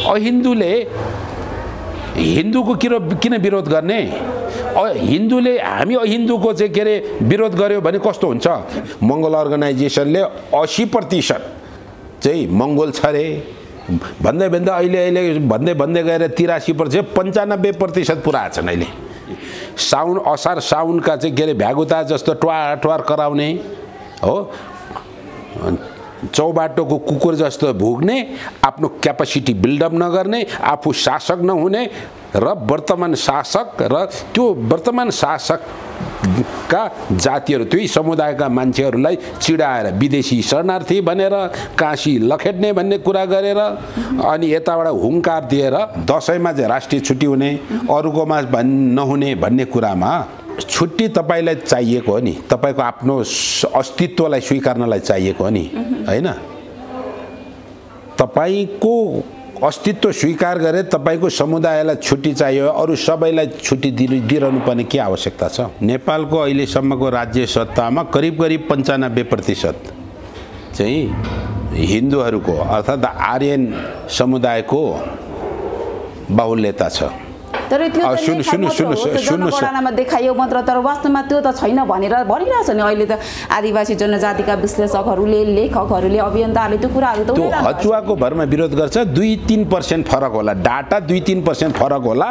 अहिन्दूले हिन्दूको किन विरोध गर्ने? हिन्दूले हामी अहिन्दूको चाहिँ के अरे विरोध गर्यो भने कस्तो हुन्छ? मङ्गोल अर्गनाइजेसनले 80% चाहिँ मङ्गोल छ अरे भन्दै भन्दै गएर 83% 95% पुरा छन् अहिले। साउन असार साउनका चाहिँ के अरे भ्यागुता जस्तो ट्वार कराउने हो, चौबाटोको कुकुर जस्तो भुक्ने, आफ्नो क्यापासिटी बिल्डअप नगर्ने, आफू शासक नहुने र वर्तमान शासक र त्यो वर्तमान शासकका जातिहरू त्यही समुदायका मान्छेहरूलाई चिडाएर विदेशी शरणार्थी भनेर काशी लखेट्ने भन्ने कुरा गरेर अनि यताबाट हुङ्कार दिएर दसैँमा चाहिँ राष्ट्रिय छुट्टी हुने, अरूकोमा नहुने भन्ने कुरामा छुट्टी तपाईलाई चाहिएको हो नि, तपाईको आफ्नो अस्तित्वलाई स्वीकार्नलाई चाहिएको हो नि, हैन? तपाईको अस्तित्व स्वीकार गरे तपाईको समुदायलाई छुट्टी चाहियो, अरू सबैलाई छुट्टी दिइरहनु पर्ने के आवश्यकता छ? नेपालको अहिलेसम्मको राज्य सत्तामा करिब 95% चाहिँ हिन्दूहरूको अर्थात् आर्यन समुदायको बाहुल्यता छ। तर त्यो जनगणनामा देखाइयो मात्र, तर वास्तवमा त्यो त छैन भनेर भनिरहेछ नि अहिले त आदिवासी जनजातिका विश्लेषकहरूले, लेखकहरूले, अभियन्ताहरूले त्यो कुराहरू त हचुवाको भरमा विरोध गर्छ। 2-3% फरक होला, डाटा 2-3% फरक होला।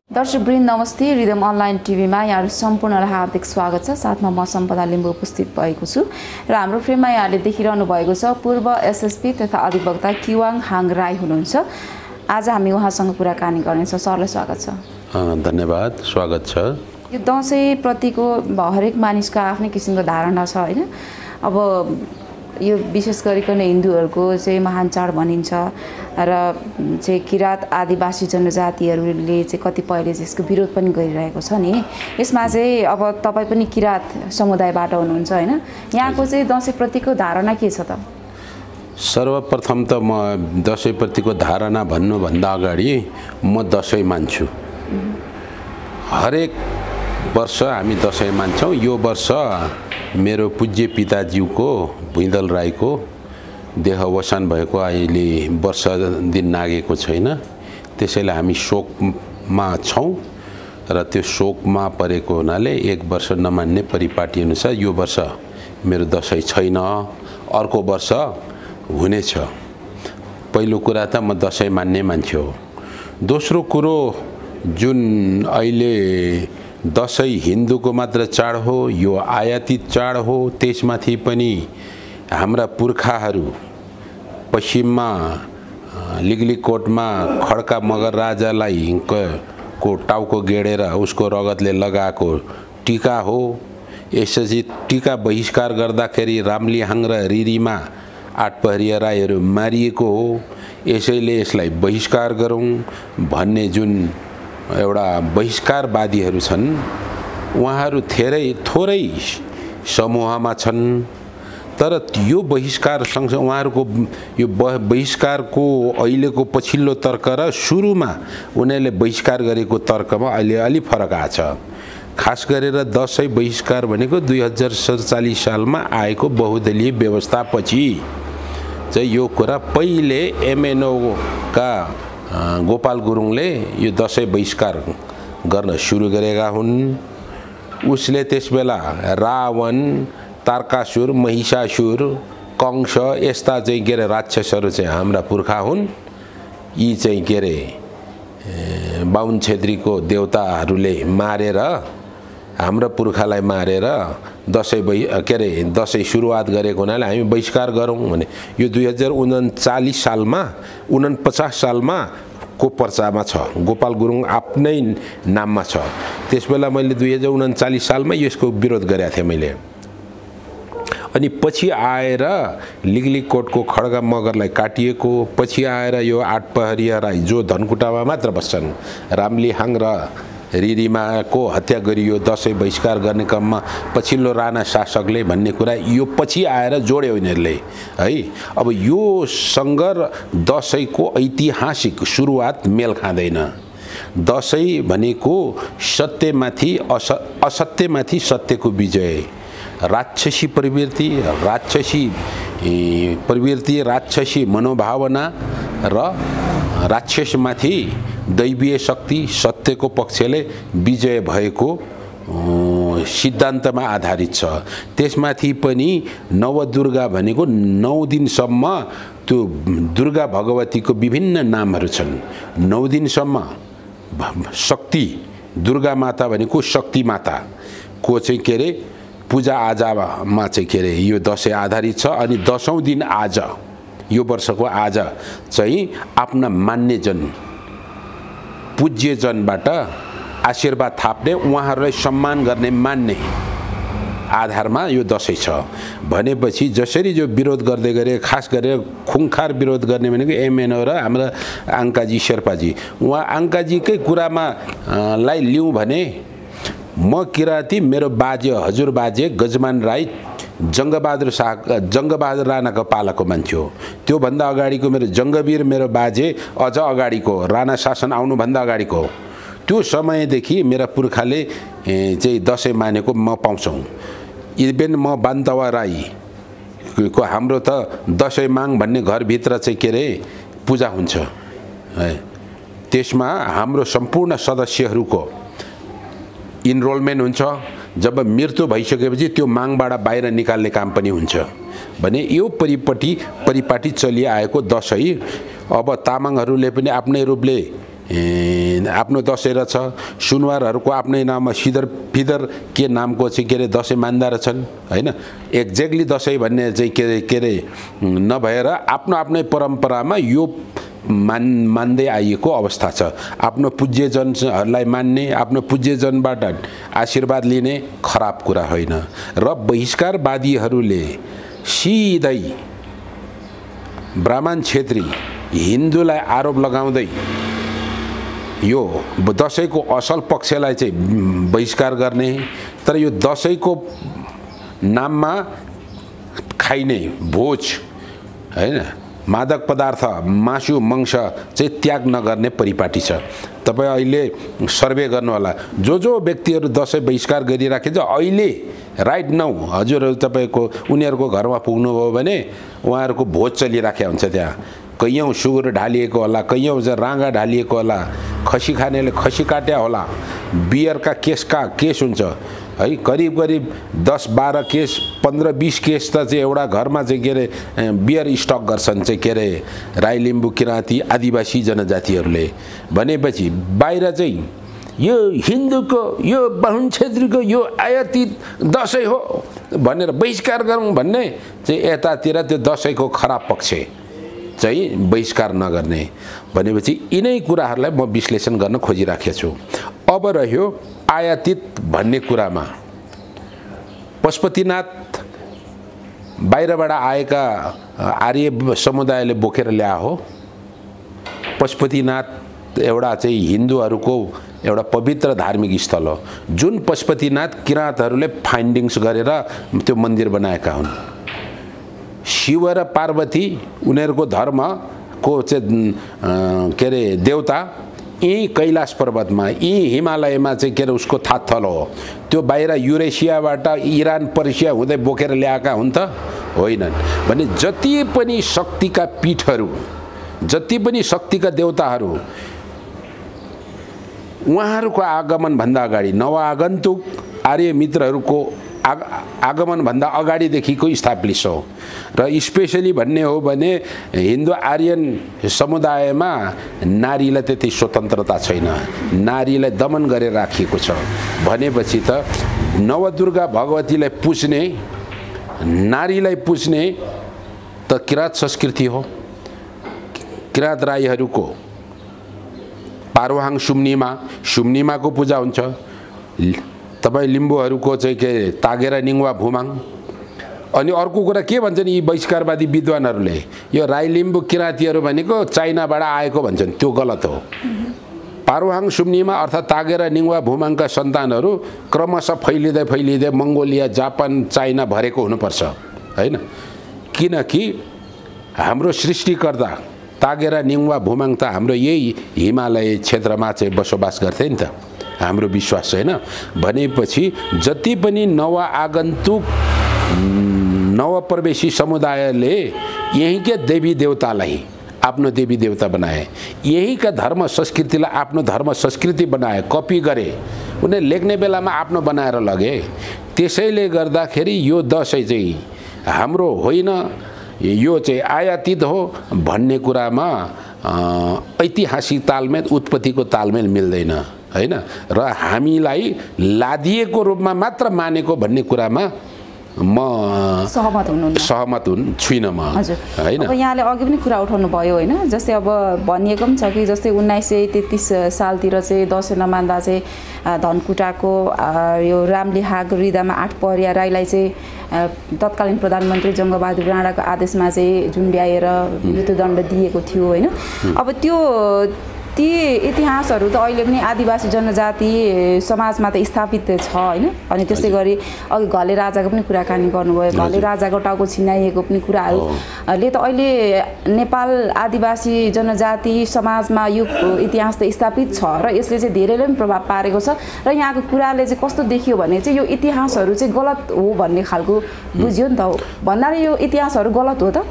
दर्शकवृन्द नमस्ते, रिदम अनलाइन टिभीमा यहाँहरू सम्पूर्णलाई हार्दिक स्वागत छ। साथमा म सम्पदा लिम्बू उपस्थित भएको छु र हाम्रो फ्रेममा यहाँले देखिरहनु भएको छ पूर्व एसएसपी तथा अधिवक्ता किवाङ हाङ राई हुनुहुन्छ। आज हामी उहाँसँग कुराकानी गर्नेछौँ। सरलाई स्वागत छ। धन्यवाद, स्वागत छ। यो दसैँप्रतिको हरेक मानिसको आफ्नै किसिमको धारणा छ होइन। अब यो विशेष गरिकन हिन्दूहरूको चाहिँ महान चाड भनिन्छ र चाहिँ किराँत आदिवासी जनजातिहरूले चाहिँ कतिपयले यसको विरोध पनि गरिरहेको छ नि। यसमा चाहिँ अब तपाईँ पनि किराँत समुदायबाट हुनुहुन्छ होइन, यहाँको चाहिँ दसैँप्रतिको धारणा के छ त? सर्वप्रथम त म दसैँप्रतिको धारणा भन्नुभन्दा अगाडि म दसैँ मान्छु। हरेक वर्ष हामी दसैँ मान्छौँ। यो वर्ष मेरो पूज्य पिताज्यूको भुइँदल राईको देहावसान भएको अहिले वर्ष दिन नागेको छैन, त्यसैले हामी शोकमा छौँ र त्यो शोकमा परेको हुनाले एक वर्ष नमान्ने परिपाटी अनुसार यो वर्ष मेरो दसैँ छैन, अर्को वर्ष हुनेछ। पहिलो कुरा त म दसैँ मान्ने मान्छे हो। दोस्रो कुरो, जुन अहिले दसैँ हिन्दूको मात्र चाड हो, यो आयातित चाड हो, त्यसमाथि पनि हाम्रा पुर्खाहरू पश्चिममा लिगलिकोटमा खड्का मगर राजालाई को टाउको गेडेर उसको रगतले लगाएको टीका हो। यसरी टीका बहिष्कार गर्दाखेरि रामलिहाङ र रिरीमा आठपहरिया राईहरू मारिएको हो। यसैले यसलाई बहिष्कार गरौँ भन्ने जुन एउटा बहिष्कारवादीहरू छन्, उहाँहरू थोरै समूहमा छन्। तर यो बहिष्कार सँगसँगै उहाँहरूको यो बहिष्कारको अहिलेको पछिल्लो तर्क र सुरुमा उनीहरूले बहिष्कार गरेको तर्कमा अहिले अलि फरक आछ। खास गरेर दसैँ बहिष्कार भनेको 2047 सालमा आएको बहुदलीय व्यवस्थापछि चाहिँ यो कुरा पहिले एमएनओका गोपाल गुरुङले यो दसैँ बहिष्कार गर्न सुरु गरेका हुन्। उसले त्यसबेला रावण, तारकासुर, महिषासुर, कंस यस्ता चाहिँ के अरे राक्षसहरू चाहिँ हाम्रा पुर्खा हुन्। यी चाहिँ के अरे बाहुन छेत्रीको देवताहरूले मारेर हाम्रो पुर्खालाई मारेर दसैँ सुरुवात गरेको हुनाले हामी बहिष्कार गरौँ भने यो 2039 सालमा 49 सालमा को पर्चामा छ, गोपाल गुरुङ आफ्नै नाममा छ। त्यसबेला मैले 2039 सालमा यसको विरोध गरेको थिएँ मैले। अनि पछि आएर लिगलिकोटको खड्गा मगरलाई काटिएको, पछि आएर यो आठपहरिया राई जो धनकुटामा मात्र बस्छन्, रामलिहाङ र रिरीमाको हत्या गरियो दसैँ बहिष्कार गर्ने क्रममा पछिल्लो राणा शासकले भन्ने कुरा यो पछि आएर जोड्यो यिनीहरूले है। अब यो सँग दसैँको ऐतिहासिक सुरुवात मेल खाँदैन। दसैँ भनेको सत्यमाथि असत्यमाथि सत्यको विजय, राक्षसी प्रवृत्ति, राक्षसी प्रवृत्ति राक्षसी मनोभावना र राक्षसमाथि दैवीय शक्ति सत्यको पक्षले विजय भएको सिद्धान्तमा आधारित छ। त्यसमाथि पनि नवदुर्गा भनेको 9 दिनसम्म त्यो दुर्गा भगवतीको विभिन्न नामहरू छन्। 9 दिनसम्म शक्ति दुर्गा माता भनेको शक्ति माताको चाहिँ के अरे पूजा आजामा चाहिँ के अरे यो दसैँ आधारित छ। अनि 10औं दिन आज यो वर्षको आज चाहिँ आफ्ना मान्यजन पूज्यजनबाट आशीर्वाद थाप्ने उहाँहरूलाई सम्मान गर्ने मान्ने आधारमा यो दसैँ छ भनेपछि जसरी जो विरोध गर्दै गरे खास गरेर खुङखार विरोध गर्ने भनेको एमएनओ र हाम्रा आङ्काजी शेर्पाजी उहाँ आङ्काजीकै कुरामा लाई लिउँ भने म किराँती मेरो बाजे हजुर बाजे गजमान राई जङ्गबहादुर राणाको पालाको मान्छे हो। त्योभन्दा अगाडिको मेरो जङ्गवीर मेरो बाजे अझ अगाडिको राणा शासन आउनुभन्दा अगाडिको त्यो समयदेखि मेरा पुर्खाले चाहिँ दसैँ मानेको म पाउँछौँ। इभेन म बान्तवा राई को हाम्रो त दसैँ माग भन्ने घरभित्र चाहिँ के अरे पूजा हुन्छ। त्यसमा हाम्रो सम्पूर्ण सदस्यहरूको इनरोलमेन्ट हुन्छ। जब मृत्यु भइसकेपछि त्यो मागबाट बाहिर निकाल्ने काम पनि हुन्छ भने यो परिपाटी चलिआएको दसैँ अब तामाङहरूले पनि आफ्नै रूपले आफ्नो दसैँ रहेछ। सुनवारहरूको आफ्नै नाममा फिदर के नामको चाहिँ के अरे दसैँ मान्दा रहेछन् होइन। एक्ज्याक्टली दसैँ भन्ने चाहिँ के अरे नभएर आफ्नो आफ्नै परम्परामा यो मान्दै आइएको अवस्था छ। आफ्नो पूज्यजनहरूलाई मान्ने आफ्नो पूज्यजनबाट आशीर्वाद लिने खराब कुरा होइन। र बहिष्कारवादीहरूले सिधै ब्राह्मण क्षेत्री हिन्दूलाई आरोप लगाउँदै यो दसैँको असल पक्षलाई चाहिँ बहिष्कार गर्ने तर यो दसैँको नाममा खाइने भोज हैन मादक पदार्थ मासु मांस चाहिँ त्याग नगर्ने परिपाटी छ। तपाईँ अहिले सर्वे गर्नु होला जो व्यक्तिहरू दसैँ बहिष्कार गरिराखेको छ अहिले राइट नाउ हजुरहरू तपाईँको उनीहरूको घरमा पुग्नुभयो भने उहाँहरूको भोज चलिराखेको हुन्छ। त्यहाँ कैयौँ सुँगुर ढालिएको होला, कैयौँ राँगा ढालिएको होला, खसी खानेले खसी काट्या होला, बियरका केस हुन्छ है। करिब 10-12 केस 15-20 केस त चाहिँ एउटा घरमा चाहिँ के अरे बियर स्टक गर्छन् चाहिँ के अरे राई लिम्बू किराँती आदिवासी जनजातिहरूले। भनेपछि बाहिर चाहिँ यो हिन्दूको यो बाहुन क्षेत्रीको यो आयातित दसैँ हो भनेर बहिष्कार गरौँ भन्ने चाहिँ यतातिर त्यो दसैँको खराब पक्ष चाहिँ बहिष्कार नगर्ने भनेपछि यिनै कुराहरूलाई म विश्लेषण गर्न खोजिराखेको छु। अब रह्यो आयातित भन्ने कुरामा पशुपतिनाथ बाहिरबाट आएका आर्य समुदायले बोकेर ल्या हो। पशुपतिनाथ एउटा चाहिँ हिन्दूहरूको एउटा पवित्र धार्मिक स्थल हो जुन पशुपतिनाथ किराँतहरूले फाइन्डिङ्स गरेर त्यो मन्दिर बनाएका हुन्। शिव र पार्वती उनीहरूको धर्मको चाहिँ के अरे देवता यी कैलाश पर्वतमा यी हिमालयमा चाहिँ के अरे उसको थाथल हो। त्यो बाहिर युरेसियाबाट इरान पर्सिया हुँदै बोकेर ल्याएका हुन् त होइनन्। भने जति पनि शक्तिका पीठहरू जति पनि शक्तिका देवताहरू उहाँहरूको आगमनभन्दा अगाडि नवआगन्तुक आर्य मित्रहरूको आगमनभन्दा अगाडिदेखिको इस्टाब्लिस हो। र स्पेसली भन्ने हो भने हिन्दू आर्यन समुदायमा नारीलाई त्यति स्वतन्त्रता छैन, नारीलाई दमन गरेर राखिएको छ। भनेपछि त नवदुर्गा भगवतीलाई पुज्ने नारीलाई पुज्ने त किराँत संस्कृति हो। किराँत राईहरूको पारोहाङ सुम्निमाको पूजा हुन्छ। तपाईँ लिम्बूहरूको चाहिँ के तागेरा निङवा भुमाङ। अनि अर्को कुरा के भन्छन् यी बहिष्कारवादी विद्वानहरूले यो राई लिम्बू किराँतीहरू भनेको चाइनाबाट आएको भन्छन्। त्यो गलत हो। पारोहाङ सुम्निमा अर्थात् तागेरा निङवा भुमाङका सन्तानहरू क्रमशः फैलिँदै मङ्गोलिया जापान चाइना भरेको हुनुपर्छ हैन। किनकि हाम्रो सृष्टिकर्ता तागेरा निङवा भुमाङ त हाम्रो यही हिमालय क्षेत्रमा चाहिँ बसोबास गर्थे नि त, हाम्रो विश्वास छैन। भनेपछि जति पनि नवआगन्तुक नवप्रवेशी समुदायले यहीँकै देवी देवतालाई आफ्नो देवी देवता बनाए, यहीँका धर्म संस्कृतिलाई आफ्नो धर्म संस्कृति बनाए, कपी गरे, उनीहरूले लेख्ने बेलामा आफ्नो बनाएर लगे। त्यसैले गर्दाखेरि यो दसैँ चाहिँ हाम्रो होइन, यो चाहिँ आयातित हो भन्ने कुरामा ऐतिहासिक तालमेल, उत्पत्तिको तालमेल मिल्दैन हैन, र हामीलाई लादिएको रूपमा मात्र मानेको भन्ने कुरामा म सहमत छुइनँ म हैन। अब यहाँले अघि पनि कुरा उठाउनु भयो हैन, जस्तै अब भनिएको पनि छ कि जस्तै 1933 सालतिर चाहिँ दसैँ नमान्दा चाहिँ धनकुटाको यो रामलिहाग रिदामा 8 परिया राईलाई चाहिँ तत्कालीन प्रधानमन्त्री जङ्गबहादुर राणाको आदेशमा चाहिँ झुन्ड्याएर मृत्युदण्ड दिएको थियो हैन। अब ती इतिहासहरू त अहिले पनि आदिवासी जनजाति समाजमा त स्थापित छ हैन। अनि त्यसै गरी अघि घले राजाको पनि कुराकानी गर्नुभयो, घले राजाको टाउको छिनाइएको पनि कुराहरूले त अहिले नेपाल आदिवासी जनजाति समाजमा यो इतिहास त स्थापित छ र यसले चाहिँ धेरैले पनि प्रभाव पारेको छ र यहाँको कुराले चाहिँ कस्तो देखियो भने चाहिँ यो इतिहासहरू चाहिँ गलत हो भन्ने खालको बुझ्यो नि त। भन्नाले यो इतिहासहरू गलत हो त?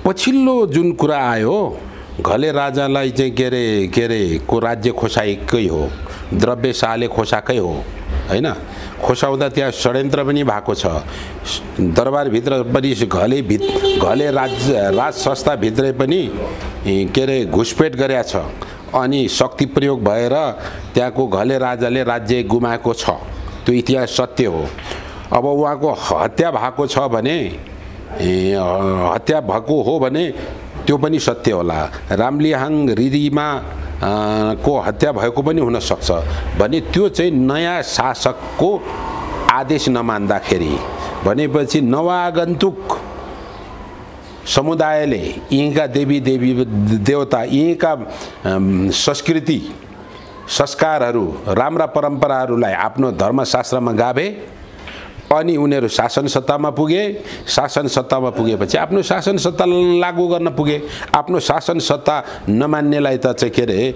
पछिल्लो जुन कुरा आयो घले राजालाई चाहिँ के अरे को राज्य खोसाएकै हो, द्रव्य शाहले खोसाकै हो हैन। खोसाउँदा त्यहाँ षड्यन्त्र पनि भएको छ, दरबारभित्र पनि घले राज संस्थाभित्रै पनि के अरे घुसपेट गरेको छ, अनि शक्ति प्रयोग भएर त्यहाँको घले राजाले राज्य गुमाएको छ, त्यो इतिहास सत्य हो। अब उहाँको हत्या भएको छ भने, हत्या भएको हो भने त्यो पनि सत्य होला। रामलिहाङ रिरीमा को हत्या भएको पनि हुन सक्छ भने त्यो चाहिँ नयाँ शासकको आदेश नमान्दाखेरि भनेपछि नवागन्तुक समुदायले यहीँका देवी देवता, यहीँका संस्कृति संस्कारहरू, राम्रा परम्पराहरूलाई आफ्नो धर्मशास्त्रमा गाभे अनि उनीहरू शासन सत्तामा पुगे। शासन सत्तामा पुगेपछि आफ्नो शासन सत्ता लागू गर्न पुगे। आफ्नो शासन सत्ता नमान्नेलाई त चाहिँ के अरे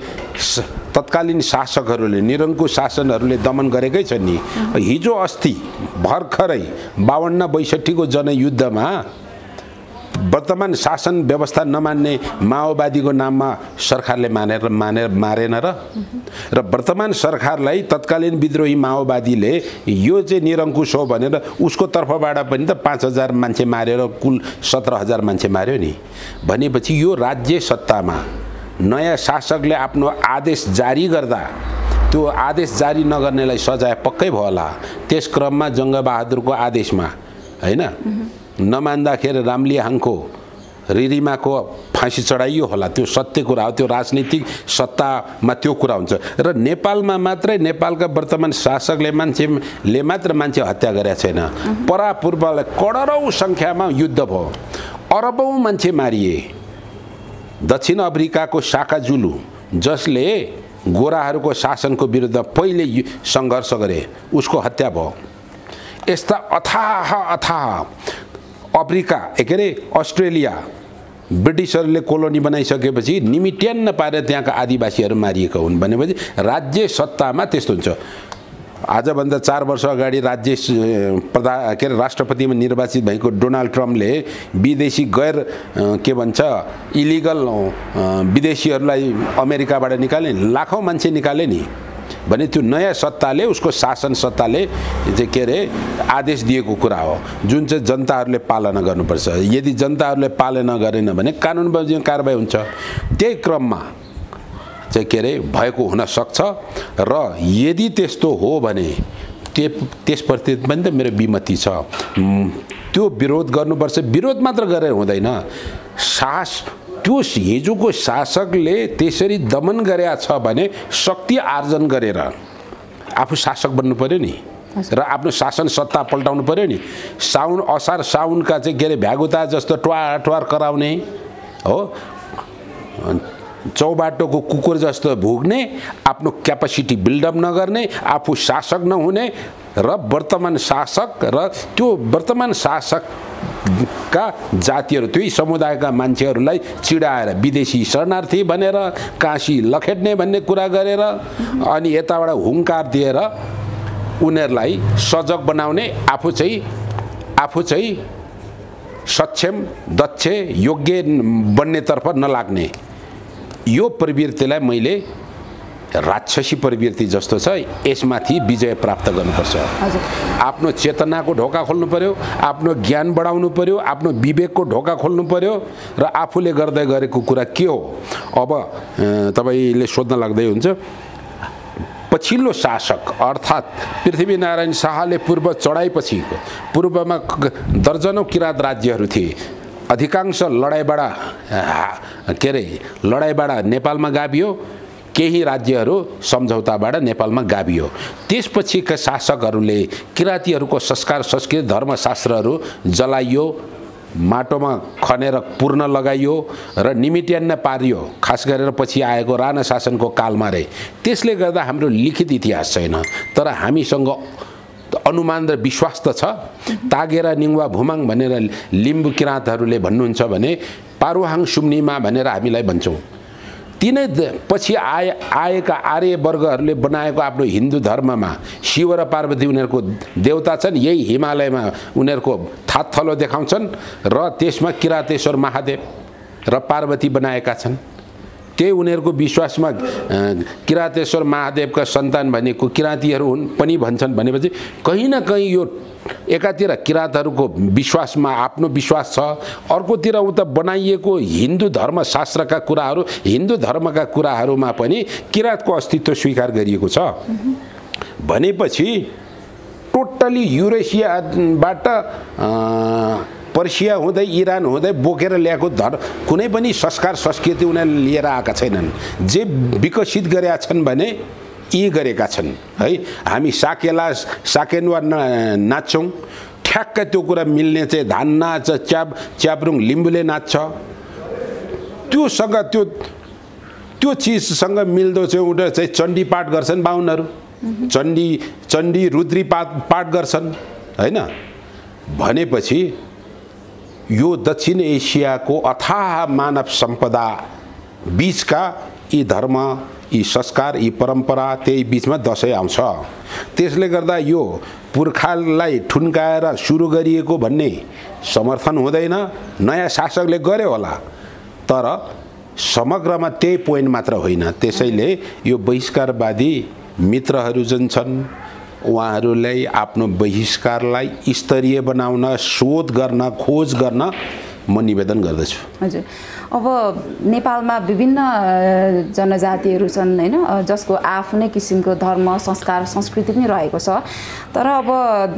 तत्कालीन शासकहरूले, निरङ्कुश शासनहरूले दमन गरेकै छन् नि। हिजो अस्ति भर्खरै 52-62 को जनयुद्धमा वर्तमान शासन व्यवस्था नमान्ने माओवादीको नाममा सरकारले मारेन र वर्तमान सरकारलाई तत्कालीन विद्रोही माओवादीले यो चाहिँ निरङ्कुश हो भनेर उसको तर्फबाट पनि त 5000 मान्छे मारेर कुल 17000 मान्छे मार्यो नि। भनेपछि यो राज्य सत्तामा नयाँ शासकले आफ्नो आदेश जारी गर्दा त्यो आदेश जारी नगर्नेलाई सजाय पक्कै भयो होला। त्यस क्रममा जङ्गबहादुरको आदेशमा हैन नमान्दाखेरि रामलिहाङको रिरीमाको फाँसी चढाइयो होला, त्यो सत्य कुरा हो। त्यो राजनीतिक सत्तामा त्यो कुरा हुन्छ र नेपालमा मात्रै नेपालका वर्तमान शासकले मात्र मान्छे हत्या गरेका छैन। परापूर्वलाई करोडौं संख्यामा युद्ध भयो, अरबौं मान्छे मारिए। दक्षिण अफ्रिकाको साकाजुलु जसले गोराहरूको शासनको विरुद्ध पहिले सङ्घर्ष गरे, उसको हत्या भयो। यस्ता अथाह अफ्रिका के अरे अस्ट्रेलिया ब्रिटिसहरूले कोलोनी बनाइसकेपछि निमिट्यान्न पारेर त्यहाँका आदिवासीहरू मारिएका हुन्। भनेपछि राज्य सत्तामा त्यस्तो हुन्छ। आजभन्दा 4 वर्ष अगाडि के अरे राष्ट्रपतिमा निर्वाचित भएको डोनाल्ड ट्रम्पले विदेशी गैर के भन्छ इलिगल विदेशीहरूलाई अमेरिकाबाट निकाले, लाखौँ मान्छे निकाले नि। भने त्यो नयाँ सत्ताले, उसको शासन सत्ताले चाहिँ के अरे आदेश दिएको कुरा हो, जुन चाहिँ जनताहरूले पालना गर्नुपर्छ। यदि जनताहरूले पालना गरेन भने कानुन बमोजिम कारबाही हुन्छ। त्यही क्रममा चाहिँ के अरे भएको हुन सक्छ र यदि त्यस्तो हो भने त्यसप्रति पनि त मेरो विमति छ। त्यो विरोध गर्नुपर्छ। विरोध मात्र गरेर हुँदैन। त्यो हिजोको शासकले त्यसरी दमन गरेका छ भने शक्ति आर्जन गरेर आफू शासक बन्नु पर्यो नि र आफ्नो शासन सत्ता पल्टाउनु पर्यो नि। साउन असार साउनका चाहिँ के अरे भ्यागुता जस्तो ट्वार कराउने हो, चौबाटोको कुकुर जस्तो भुग्ने, आफ्नो क्यापासिटी बिल्डअप नगर्ने, आफू शासक नहुने र वर्तमान शासक र त्यो वर्तमान शासकका जातिहरू, त्यही समुदायका मान्छेहरूलाई चिडाएर विदेशी शरणार्थी भनेर काशी लखेट्ने भन्ने कुरा गरेर अनि यताबाट हुङ्कार दिएर उनीहरूलाई सजग बनाउने, आफू चाहिँ सक्षम दक्ष योग्य बन्नेतर्फ नलाग्ने यो प्रवृत्तिलाई मैले राक्षसी प्रवृत्ति जस्तो छ यसमाथि विजय प्राप्त गर्नुपर्छ। आफ्नो चेतनाको ढोका खोल्नु पर्यो, आफ्नो ज्ञान बढाउनु पर्यो, आफ्नो विवेकको ढोका खोल्नु पर्यो र आफूले गर्दै गरेको कुरा के हो। अब तपाईले सोध्न लाग्दै हुन्छ पछिल्लो शासक अर्थात् पृथ्वीनारायण शाहले पूर्व चढाइपछि पूर्वमा दर्जनौं किराँत राज्यहरू थिए। अधिकांश लडाइँबाट नेपालमा गाभियो, केही राज्यहरू सम्झौताबाट नेपालमा गाभियो। त्यसपछिका शासकहरूले किराँतीहरूको संस्कार संस्कृति धर्मशास्त्रहरू जलाइयो, माटोमा खनेर पूर्ण लगाइयो र निमिट्यान्न पारियो। खास गरेर पछि आएको राणा शासनको कालमा रे। त्यसले गर्दा हाम्रो लिखित इतिहास छैन, तर हामीसँग अनुमान र विश्वास त छ। तागेरा निङवा भुमाङ भनेर लिम्बू किराँतहरूले भन्नुहुन्छ भने पारुहाङ सुम्निमा भनेर हामीलाई भन्छौँ। तिनै पछि आएका आर्य वर्गहरूले बनाएको आफ्नो हिन्दू धर्ममा शिव र पार्वती उनीहरूको देवता छन्। यही हिमालयमा उनीहरूको थाथलो देखाउँछन् र त्यसमा किरातेश्वर महादेव र पार्वती बनाएका छन्। त्यही उनीहरूको विश्वासमा किरातेश्वर महादेवका सन्तान भनेको किराँतीहरू हुन् पनि भन्छन्। भनेपछि कहीँ न कहीँ यो एकातिर किराँतहरूको विश्वासमा आफ्नो विश्वास छ, अर्कोतिर उता बनाइएको हिन्दू धर्मशास्त्रका कुराहरू हिन्दू धर्मका कुराहरूमा पनि किराँतको अस्तित्व स्वीकार गरिएको छ। भनेपछि टोटली युरेसियाबाट पर्सिया हुँदै इरान हुँदै बोकेर ल्याएको कुनै पनि संस्कार संस्कृति उनीहरूले लिएर आएका छैनन्। जे विकसित गरेका छन् भने यी गरेका छन् है। हामी साकेन्वा नाच्छौँ, ठ्याक्क त्यो कुरा मिल्ने चाहिँ धान नाच च्याब्रुङ लिम्बूले नाच्छ। त्योसँग त्यो चिजसँग मिल्दो चाहिँ उनीहरू चाहिँ चण्डी पाठ गर्छन्। बाहुनहरू चण्डी रुद्री पाठ गर्छन् हैन। भनेपछि यो दक्षिण एसियाको अथाह मानव सम्पदा बीचका यी धर्म, यी संस्कार, यी परम्परा, त्यही बीचमा दसैँ आउँछ। त्यसले गर्दा यो पुर्खालाई ठुन्काएर सुरु गरिएको भन्ने समर्थन हुँदैन। नयाँ शासकले गर्यो होला, तर समग्रमा त्यही पोइन्ट मात्र होइन। त्यसैले यो बहिष्कारवादी मित्रहरू जुन छन् उहाँहरूलाई आफ्नो बहिष्कारलाई स्तरीय बनाउन, शोध गर्न, खोज गर्न म निवेदन गर्दछु। हजुर, अब नेपालमा विभिन्न जनजातिहरू छन् हैन, जसको आफ्नै किसिमको धर्म संस्कार संस्कृति पनि रहेको छ। तर अब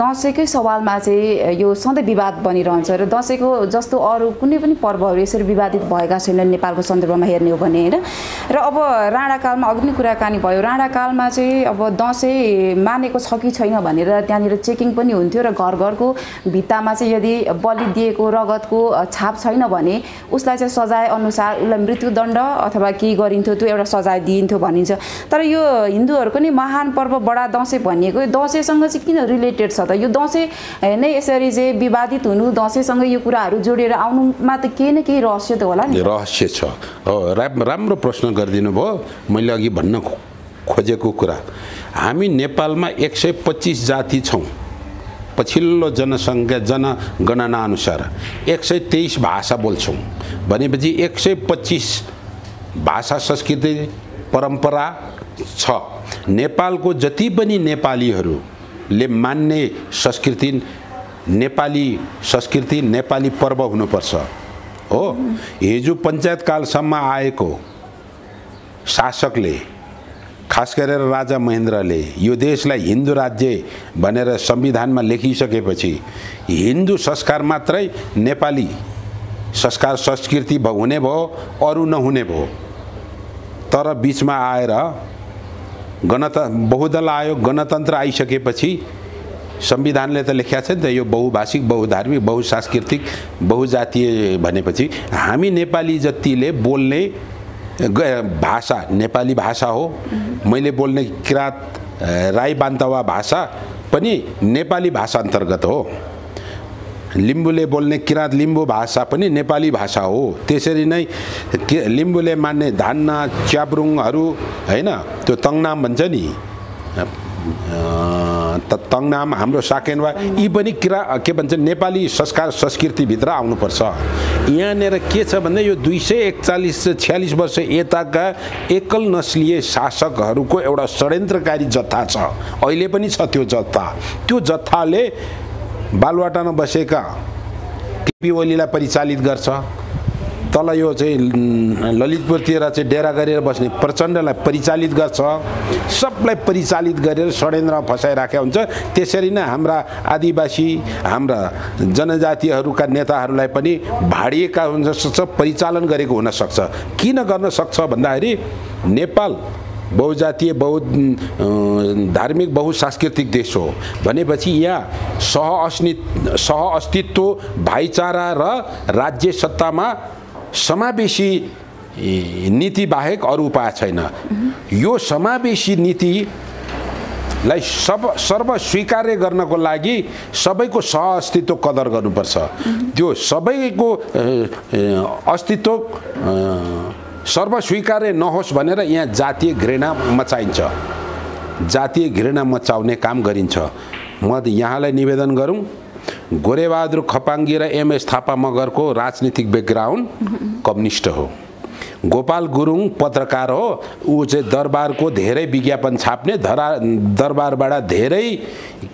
दसैँकै सवालमा चाहिँ यो सधैँ विवाद बनिरहन्छ र दसैँको जस्तो अरू कुनै पनि पर्वहरू यसरी विवादित भएका छैनन् नेपालको सन्दर्भमा हेर्ने हो भने हैन। र अब राणाकालमा अघि नै कुराकानी भयो, राणाकालमा चाहिँ अब दसैँ मानेको छ कि छैन भनेर त्यहाँनिर चेकिङ पनि हुन्थ्यो र घर घरको भित्तामा चाहिँ यदि बलि दिएको रगतको छाप छैन भने उसलाई चाहिँ सजाय अनुसार उसलाई मृत्युदण्ड अथवा के गरिन्थ्यो, त्यो एउटा सजाय दिइन्थ्यो भनिन्छ। तर यो हिन्दूहरूको नि महान पर्व बडा दसैँ भनिएको दसैँसँग चाहिँ किन रिलेटेड छ त? यो दसैँ नै यसरी चाहिँ विवादित हुनु, दसैँसँग यो कुराहरू जोडेर आउनुमा त केही न केही रहस्य त होला नि? रहस्य छ। राम्रो प्रश्न गरिदिनु भयो। मैले अघि भन्न खोजेको कुरा, हामी नेपालमा 125 जाति छौँ। पछिल्लो जनगणना अनुसार 123 भाषा बोल्छौँ। भनेपछि 125 भाषा संस्कृति परम्परा छ। नेपालको जति पनि नेपालीहरूले मान्ने संस्कृति नेपाली संस्कृति, नेपाली पर्व हुनुपर्छ हो। हिजो पञ्चायत कालसम्म आएको शासकले, खास गरेर राजा महेन्द्रले यो देशलाई हिन्दू राज्य भनेर संविधानमा लेखिसकेपछि हिन्दू संस्कार मात्रै नेपाली संस्कार संस्कृति हुने भयो, अरू नहुने भयो। तर बीचमा आएर बहुदल आयो, गणतन्त्र आइसकेपछि संविधानले त लेखेको छ नि त यो बहुभाषिक, बहुधार्मिक, बहुसांस्कृतिक, बहुजातीय भनेपछि हामी नेपाली जतिले बोल्ने भाषा नेपाली भाषा हो। मैले बोल्ने किराँत राई बान्तवा भाषा पनि नेपाली भाषा अन्तर्गत हो। लिम्बूले बोल्ने किराँत लिम्बू भाषा पनि नेपाली भाषा हो। त्यसरी नै लिम्बूले मान्ने धान्ना च्याब्रुङहरू हैन, त्यो तङनाम भन्छ नि, तङनाम हाम्रो साकेन्वा यी पनि के भन्छ नेपाली संस्कार संस्कृतिभित्र आउनुपर्छ। यहाँनिर के छ भन्दा यो 241-46 वर्ष यताका एकल नस्लीय शासकहरूको एउटा षड्यन्त्रकारी जत्था छ, अहिले पनि छ त्यो जत्था। त्यो जत्थाले बालुवाटामा बसेका केपी ओलीलाई परिचालित गर्छ, तल यो चाहिँ ललितपुरतिर चाहिँ डेरा गरेर बस्ने प्रचण्डलाई परिचालित गर्छ, सबलाई परिचालित गरेर षड्यन्त्रमा फसाइराखेको हुन्छ। त्यसरी नै हाम्रा आदिवासी हाम्रा जनजातिहरूका नेताहरूलाई पनि भाडिएका हुन सक्छ, परिचालन गरेको हुन सक्छ। किन गर्न सक्छ भन्दाखेरि नेपाल बहुजातीय धार्मिक बहुसांस्कृतिक देश हो भनेपछि यहाँ सहअस्तित्व भाइचारा र राज्य सत्तामा समावेशी नीति बाहेक अरू उपाय छैन। यो समावेशी नीतिलाई सर्वस्वीकार्य गर्नको लागि सबैको सहअस्तित्व कदर गर्नुपर्छ। त्यो सबैको अस्तित्व सर्वस्वीकार्य नहोस् भनेर यहाँ जातीय घृणा मचाइन्छ, जातीय घृणा मचाउने काम गरिन्छ। म यहाँलाई निवेदन गरौँ, गोरेबहादुर खपाङ्गी र एमएस थापा मगरको राजनीतिक ब्याकग्राउन्ड कम्युनिस्ट हो। गोपाल गुरुङ पत्रकार हो, ऊ चाहिँ दरबारको धेरै विज्ञापन छाप्ने, दरबारबाट धेरै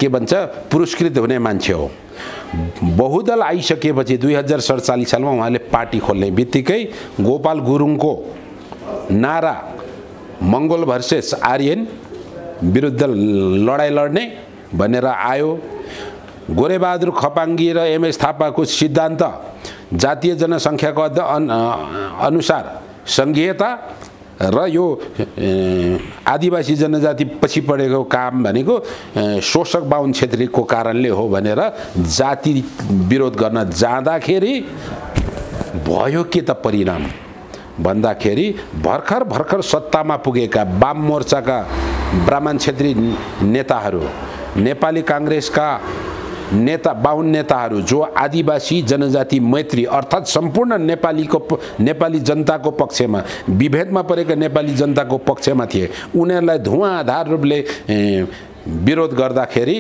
के भन्छ पुरस्कृत हुने मान्छे हो। बहुदल आइसकेपछि 2047 सालमा उहाँले पार्टी खोल्ने बित्तिकै गोपाल गुरुङको नारा मङ्गोल भर्सेस आर्यन विरुद्ध लडाइँ लड्ने भनेर आयो। गोरेबहादुर खपाङ्गी र एमएस थापाको सिद्धान्त जातीय जनसङ्ख्याको अनुसार सङ्घीयता र यो आदिवासी जनजाति पछि परेको काम भनेको शोषक बाहुन क्षेत्रीको कारणले हो भनेर जाति विरोध गर्न जाँदाखेरि भयो के त परिणाम भन्दाखेरि भर्खर सत्तामा पुगेका वाम मोर्चाका ब्राह्मण क्षेत्री नेताहरू, नेपाली काङ्ग्रेसका बाहुन नेताहरू जो आदिवासी जनजाति मैत्री अर्थात् सम्पूर्ण नेपाली जनताको पक्षमा, विभेदमा परेका नेपाली जनताको पक्षमा थिए, उनीहरूलाई धुवाँधार रूपले विरोध गर्दाखेरि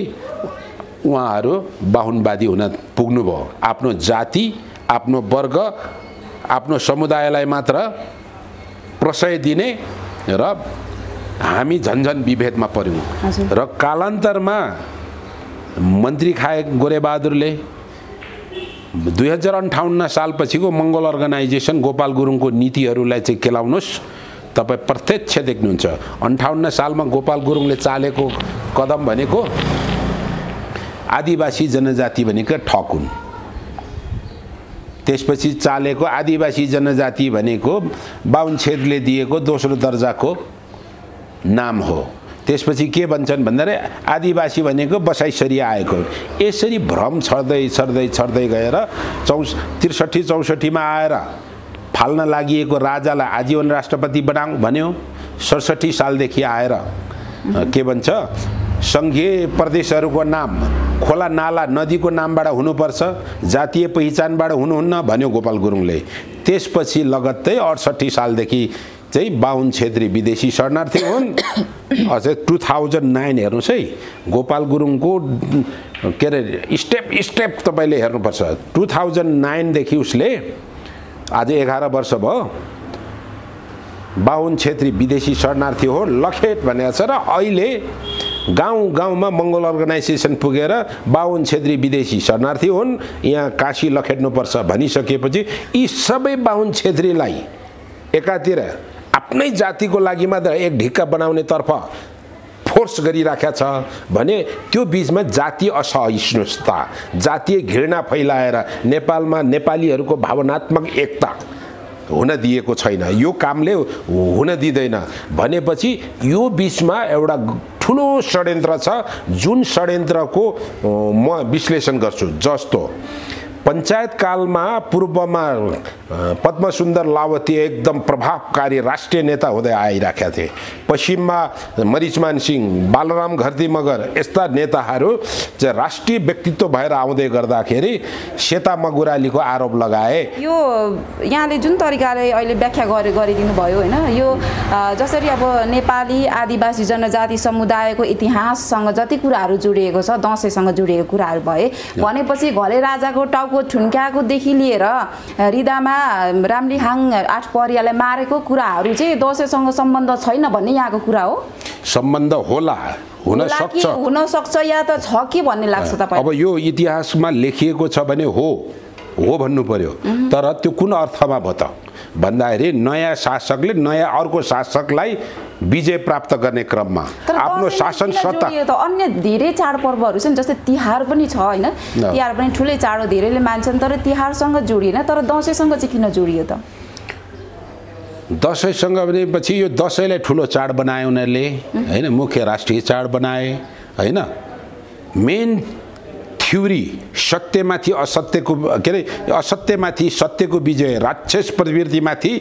उहाँहरू बाहुनवादी हुन पुग्नुभयो। आफ्नो जाति, आफ्नो वर्ग, आफ्नो समुदायलाई मात्र प्रशय दिने र हामी झन्झन विभेदमा पर्यौँ र कालान्तरमा मन्त्री खाए गोरेबहादुरले। 2058 सालपछिको मङ्गोल अर्गनाइजेसन गोपाल गुरुङको नीतिहरूलाई चाहिँ केलाउनुहोस्, तपाईँ प्रत्यक्ष देख्नुहुन्छ। 58 सालमा गोपाल गुरुङले चालेको कदम भनेको आदिवासी जनजाति भनेको ठग हुन्। त्यसपछि चालेको आदिवासी जनजाति भनेको बाहुन क्षेत्रले दिएको दोस्रो दर्जाको नाम हो। त्यसपछि के भन्छन् भन्दाखेरि आदिवासी भनेको बसाइसरी आएको। यसरी भ्रम छर्दै गएर 63-64 आएर फाल्न लागि राजालाई आजीवन राष्ट्रपति बनाऊ भन्यो। 67 सालदेखि आएर के भन्छ सङ्घीय प्रदेशहरूको नाम खोला नाला नदीको नामबाट हुनुपर्छ, जातीय पहिचानबाट हुनुहुन्न भन्यो गोपाल गुरुङले। त्यसपछि लगत्तै 68 सालदेखि चाहिँ बाहुन क्षेत्री विदेशी शरणार्थी हुन्। अझै 2009 हेर्नुहोस् है, गोपाल गुरुङको के अरे स्टेप तपाईँले हेर्नुपर्छ। 2009 देखि उसले आज 11 वर्ष भयो बाहुन क्षेत्री विदेशी शरणार्थी हो लखेट भनेको छ र अहिले गाउँमा मङ्गोल अर्गनाइजेसन पुगेर बाहुन क्षेत्री विदेशी शरणार्थी हुन्, यहाँ काशी लखेट्नुपर्छ भनिसकेपछि यी सबै बाहुन क्षेत्रीलाई एकातिर आफ्नै जातिको लागि मात्र एक ढिक्का बनाउने तर्फ फोर्स गरिराखेको छ भने त्यो बीचमा जातीय असहिष्णुता, जातीय घृणा फैलाएर नेपालमा नेपालीहरूको भावनात्मक एकता हुन दिएको छैन। यो कामले हुन दिँदैन भनेपछि यो बीचमा एउटा ठुलो षड्यन्त्र छ, जुन षड्यन्त्रको म विश्लेषण गर्छु। जस्तो पञ्चायत कालमा पूर्वमा पद्मसुन्दर लावती एकदम प्रभावकारी राष्ट्रिय नेता हुँदै आइराखेका थिए। पश्चिममा मरिचमान सिंह, बालराम घरती मगर यस्ता नेताहरू चाहिँ राष्ट्रिय व्यक्तित्व भएर आउँदै गर्दाखेरि सेता मगुरालीको आरोप लगाए। यो यहाँले जुन तरिकाले अहिले व्याख्या गरिदिनु भयो होइन, यो जसरी अब नेपाली आदिवासी जनजाति समुदायको इतिहाससँग जति कुराहरू जोडिएको छ, दसैँसँग जोडिएको कुराहरू भए भनेपछि घले राजाको टाउको ठुन्क्याएकोदेखि लिएर रिदामा रामलिहाङ आठ परियालाई मारेको कुराहरू चाहिँ दसैँसँग सम्बन्ध छैन भन्ने यहाँको कुरा हो? सम्बन्ध होला, हुन सक्छ या त छ के भन्ने लाग्छ तपाईँ? अब यो इतिहासमा लेखिएको छ भने हो भन्नु पर्यो, तर त्यो कुन अर्थमा भयो त भन्दाखेरि नयाँ शासकले नयाँ अर्को शासकलाई विजय प्राप्त गर्ने क्रममा आफ्नो शासन सत्ता अन्य धेरै चाडपर्वहरू छन्, जस्तै तिहार पनि छ होइन, तिहार पनि ठुलै चाड हो, धेरैले मान्छन्, तर तिहारसँग जोडिएन, तर दसैँसँग चाहिँ किन जोडियो त? दसैँसँग भनेपछि यो दसैँलाई ठुलो चाड बनाए उनीहरूले होइन, मुख्य राष्ट्रिय चाड बनाए होइन। मेन थ्योरी सत्यमाथि असत्यको के अरे असत्यमाथि सत्यको विजय, राक्षस प्रवृत्तिमाथि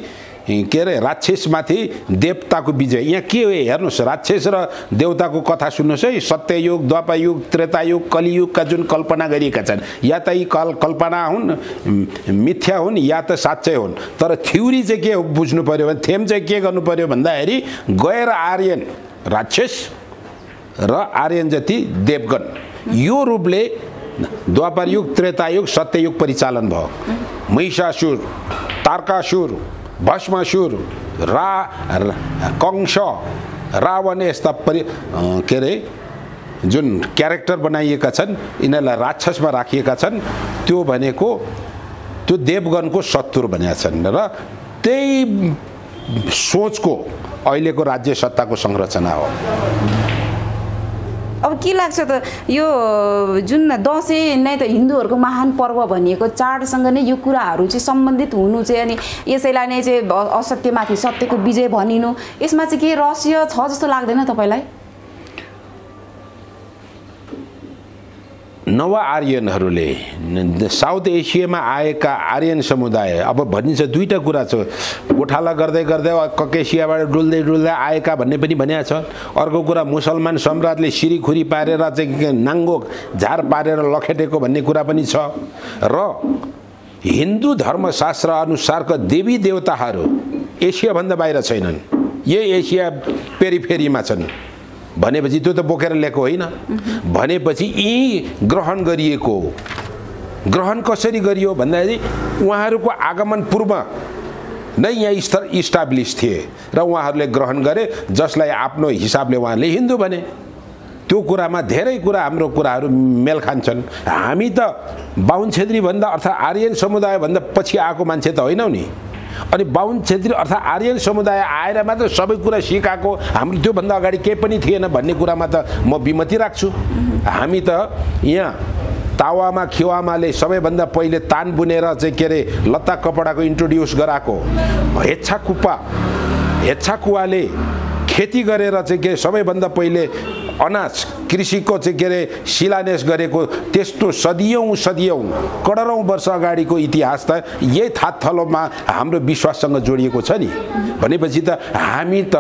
के अरे राक्षसमाथि देवताको विजय। यहाँ के हो हेर्नुहोस्, राक्षस र देवताको कथा सुन्नुहोस् है। सत्ययुग, द्वापरयुग, त्रेतायुग, कलियुगका जुन कल्पना गरिएका छन्, या त यी कल्पना हुन्, मिथ्या हुन्, या त साँच्चै हुन्, तर थ्योरी चाहिँ के हो बुझ्नु पर्यो भने थेम चाहिँ के गर्नु पर्यो भन्दाखेरि गैर आर्यन राक्षस र आर्यन जति देवगण, यो रूपले द्वापरयुग, त्रेतायुग, सत्ययुग परिचालन भयो। महिषासुर, तारकासुर, भस्मासुर, कंस, रावण यस्ता के अरे जुन क्यारेक्टर बनाइएका छन्, यिनीहरूलाई राक्षसमा राखिएका छन्, त्यो भनेको त्यो देवगणको शत्रु भनेका छन् र त्यही सोचको अहिलेको राज्य सत्ताको संरचना हो। अब के लाग्छ त, यो जुन दसैँ नै त हिन्दूहरूको महान पर्व भनिएको चाडसँग नै यो कुराहरू चाहिँ सम्बन्धित हुनु चाहिँ, अनि यसैलाई नै चाहिँ असत्यमाथि सत्यको विजय भनिनु, यसमा चाहिँ के रहस्य छ जस्तो लाग्दैन तपाईँलाई? नव आर्यनहरूले साउथ एसियामा आएका आर्यन समुदाय, अब भनिन्छ दुईटा कुरा छ, गोठाला गर्दै गर्दै ककेसियाबाट डुल्दै डुल्दै आएका भन्ने पनि भनिएको छ। अर्को कुरा मुसलमान सम्राटले सिरीखुरी पारेर चाहिँ नाङ्गो झार पारेर लखेटेको भन्ने कुरा पनि छ। र हिन्दू धर्मशास्त्र अनुसारका देवी देवताहरू एसियाभन्दा बाहिर छैनन्, यही एसिया पेरिफेरीमा छन् भनेपछि त्यो त बोकेर ल्याएको होइन। भनेपछि यी ग्रहण गरिएको, ग्रहण कसरी गरियो भन्दाखेरि उहाँहरूको आगमन पूर्व नै यहाँ इस्टाब्लिस थिए र उहाँहरूले ग्रहण गरे, जसलाई आफ्नो हिसाबले उहाँहरूले हिन्दू भने। त्यो कुरामा धेरै कुरा हाम्रो कुराहरू मेल खान्छन्। हामी त बाहुन छेत्री भन्दा अर्थात् आर्यन समुदाय भन्दा पछि आएको मान्छे त होइनौँ नि। अनि बाहुन छेत्री अर्थात् आर्यन समुदाय आएर मात्र सबै कुरा सिकाएको, हाम्रो त्योभन्दा अगाडि केही पनि थिएन भन्ने कुरामा त म विमति राख्छु। हामी त यहाँ तावामा खिवामाले सबैभन्दा पहिले तान बुनेर चाहिँ के अरे लत्ता कपडाको इन्ट्रोड्युस गराएको, हेच्छाकुवाले खेती गरेर चाहिँ के सबैभन्दा पहिले अनाज कृषिको चाहिँ के अरे शिलान्यास गरेको, त्यस्तो सदियौँ करोडौँ वर्ष अगाडिको इतिहास त यही थातथलोमा हाम्रो विश्वाससँग जोडिएको छ नि। भनेपछि त हामी त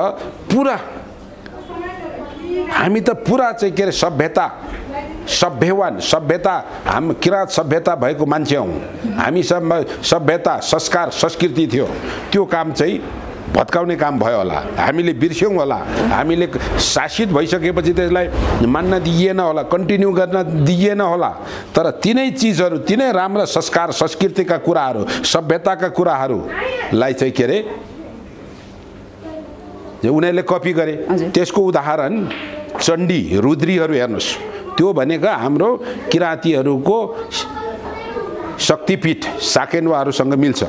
पुरा चाहिँ के अरे सभ्यता हामी किराँत सभ्यता भएको मान्छे हौँ। हामीसँग सभ्यता, संस्कार, संस्कृति थियो, त्यो काम चाहिँ भत्काउने काम भयो होला, हामीले बिर्स्यौँ होला, हामीले शासित भइसकेपछि त्यसलाई मान्न दिइएन होला, कन्टिन्यू गर्न दिइएन होला। तर तिनै चिजहरू, तिनै राम्रा संस्कार संस्कृतिका कुराहरू, सभ्यताका कुराहरूलाई चाहिँ के अरे उनीहरूले कपी गरे। त्यसको उदाहरण चण्डी रुद्रीहरू हेर्नुहोस्, त्यो भनेको हाम्रो किराँतीहरूको शक्तिपीठ साकेन्वाहरूसँग मिल्छ।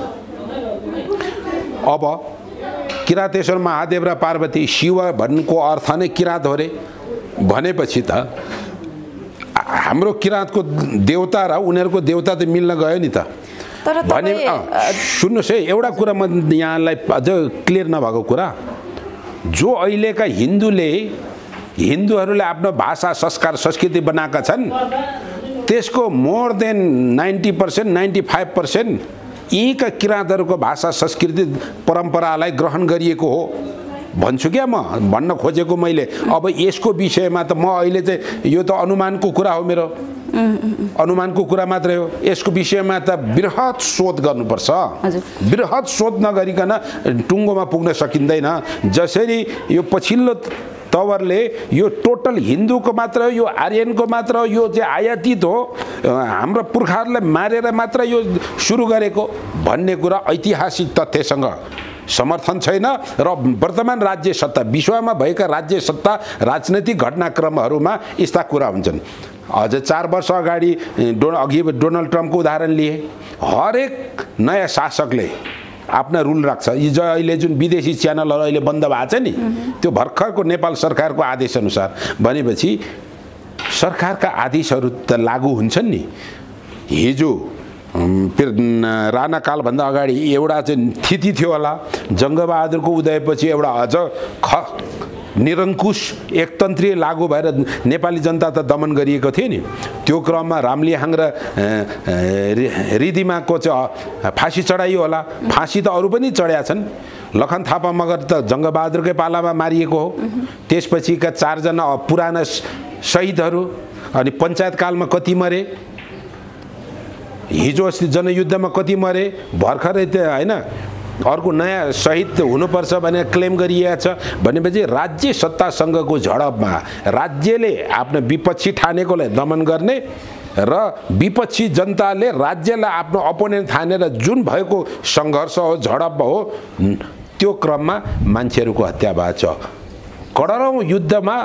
अब किराँतेश्वर महादेव र पार्वती शिव भन्नुको अर्थ नै किराँत हो रे भनेपछि त हाम्रो किराँतको देवता र उनीहरूको देवता त मिल्न गयो नि त। भने सुन्नुहोस् है, एउटा कुरा म यहाँलाई अझ क्लियर नभएको कुरा, जो अहिलेका हिन्दूहरूले आफ्नो भाषा, संस्कार, संस्कृति बनाएका छन्, त्यसको मोर देन 90% 95% यीका किराँतहरूको भाषा संस्कृति परम्परालाई ग्रहण गरिएको हो भन्छु क्या म भन्न खोजेको मैले। अब यसको विषयमा त म अहिले चाहिँ यो त अनुमानको कुरा हो, मेरो अनुमानको कुरा मात्रै हो। यसको विषयमा त बृहत शोध गर्नुपर्छ। बृहत शोध नगरिकन टुङ्गोमा पुग्न सकिँदैन। जसरी यो पछिल्लो तवरले यो टोटल हिन्दूको मात्र हो, यो आर्यनको मात्र हो, यो चाहिँ आयातित हो, हाम्रो पुर्खाहरूले मारेर मात्र यो सुरु गरेको भन्ने कुरा ऐतिहासिक तथ्यसँग समर्थन छैन। र वर्तमान राज्य सत्ता, विश्वमा भएका राज्य सत्ता राजनैतिक घटनाक्रमहरूमा यस्ता कुरा हुन्छन्। अझ 4 वर्ष अगाडि अघि डोनाल्ड ट्रम्पको उदाहरण लिए। हरेक नयाँ शासकले आफ्ना रुल राख्छ। हिजो अहिले जुन विदेशी च्यानलहरू अहिले बन्द भएको छ नि, त्यो भर्खरको नेपाल सरकारको आदेशअनुसार। भनेपछि सरकारका आदेशहरू त लागू हुन्छन् नि। हिजो राणाकालभन्दा अगाडि एउटा चाहिँ स्थिति थियो होला, जङ्गबहादुरको उदयपछि एउटा अझ निरङ्कुश एकतन्त्रीय लागू भएर नेपाली जनता त दमन गरिएको थियो नि। त्यो क्रममा रामलिहाङ र रिदिमाको चाहिँ फाँसी चढाइयो होला। फाँसी त अरू पनि चढाएका छन्। लखन थापा मगर त जङ्गबहादुरकै पालामा मारिएको हो। त्यसपछिका 4 जना पुराना शहीदहरू, अनि पञ्चायतकालमा कति मरे, हिजो अस्ति जनयुद्धमा कति मरे, भर्खरै त्यो होइन अर्को नयाँ शहीद हुनुपर्छ भनेर क्लेम गरिएको छ। भनेपछि राज्य सत्तासँगको झडपमा राज्यले आफ्नो विपक्षी ठानेकोलाई दमन गर्ने र विपक्षी जनताले राज्यलाई आफ्नो अपोनेन्ट ठानेर जुन भएको सङ्घर्ष हो, झडप हो, त्यो क्रममा मान्छेहरूको हत्या भएको छ। करोडौँ युद्धमा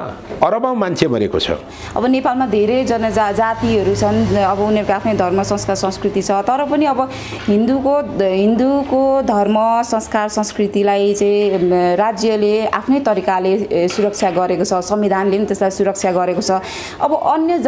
अरबौँ मान्छे मरेको छ। अब नेपालमा धेरै जातिहरू छन्, अब उनीहरूको आफ्नै धर्म संस्कार संस्कृति छ। तर पनि अब हिन्दूको धर्म संस्कार संस्कृतिलाई चाहिँ राज्यले आफ्नै तरिकाले सुरक्षा गरेको छ, संविधानले पनि त्यसलाई सुरक्षा गरेको छ। अब अन्य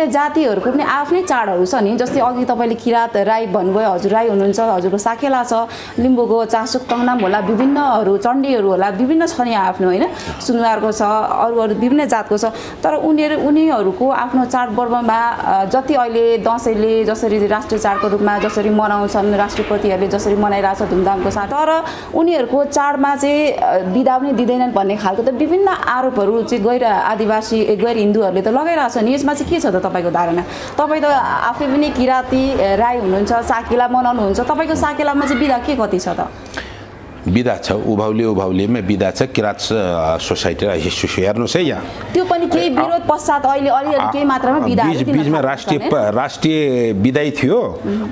जातिहरूको पनि आफ्नै चाडहरू छ नि। जस्तै अघि तपाईँले किराँत राई भन्नुभयो, हजुर राई हुनुहुन्छ, हजुरको साकेला छ, लिम्बूको चासुक तङनाम होला, विभिन्नहरू चण्डीहरू होला, विभिन्न छ नि आफ्नो, होइन, सुनुवारको छ, अरू विभिन्न जातको छ। तर उनीहरूको आफ्नो चाडपर्वमा जति अहिले दसैँले जसरी राष्ट्रिय चाडको रूपमा जसरी मनाउँछन्, राष्ट्रपतिहरूले जसरी मनाइरहेछ धुमधामको साथ, तर उनीहरूको चाडमा चाहिँ बिदा पनि दिँदैनन् भन्ने खालको त विभिन्न आरोपहरू चाहिँ गैर आदिवासी गैर हिन्दूहरूले त लगाइरहेछ नि। यसमा चाहिँ के छ त तपाईँको धारणा? तपाईँ त आफै पनि किराँती राई हुनुहुन्छ, साकेला मनाउनुहुन्छ, तपाईँको साकेलामा चाहिँ बिदा के कति छ त? बिदा छ, उभाउलेमा बिदा छ। किराँत सोसाइटी हेर्नुहोस् है, यहाँ त्यो पनि केही विरोध पश्चात अहिले अलिअलि केही मात्रामा बिदा बीचमा राष्ट्रिय बिदाई थियो।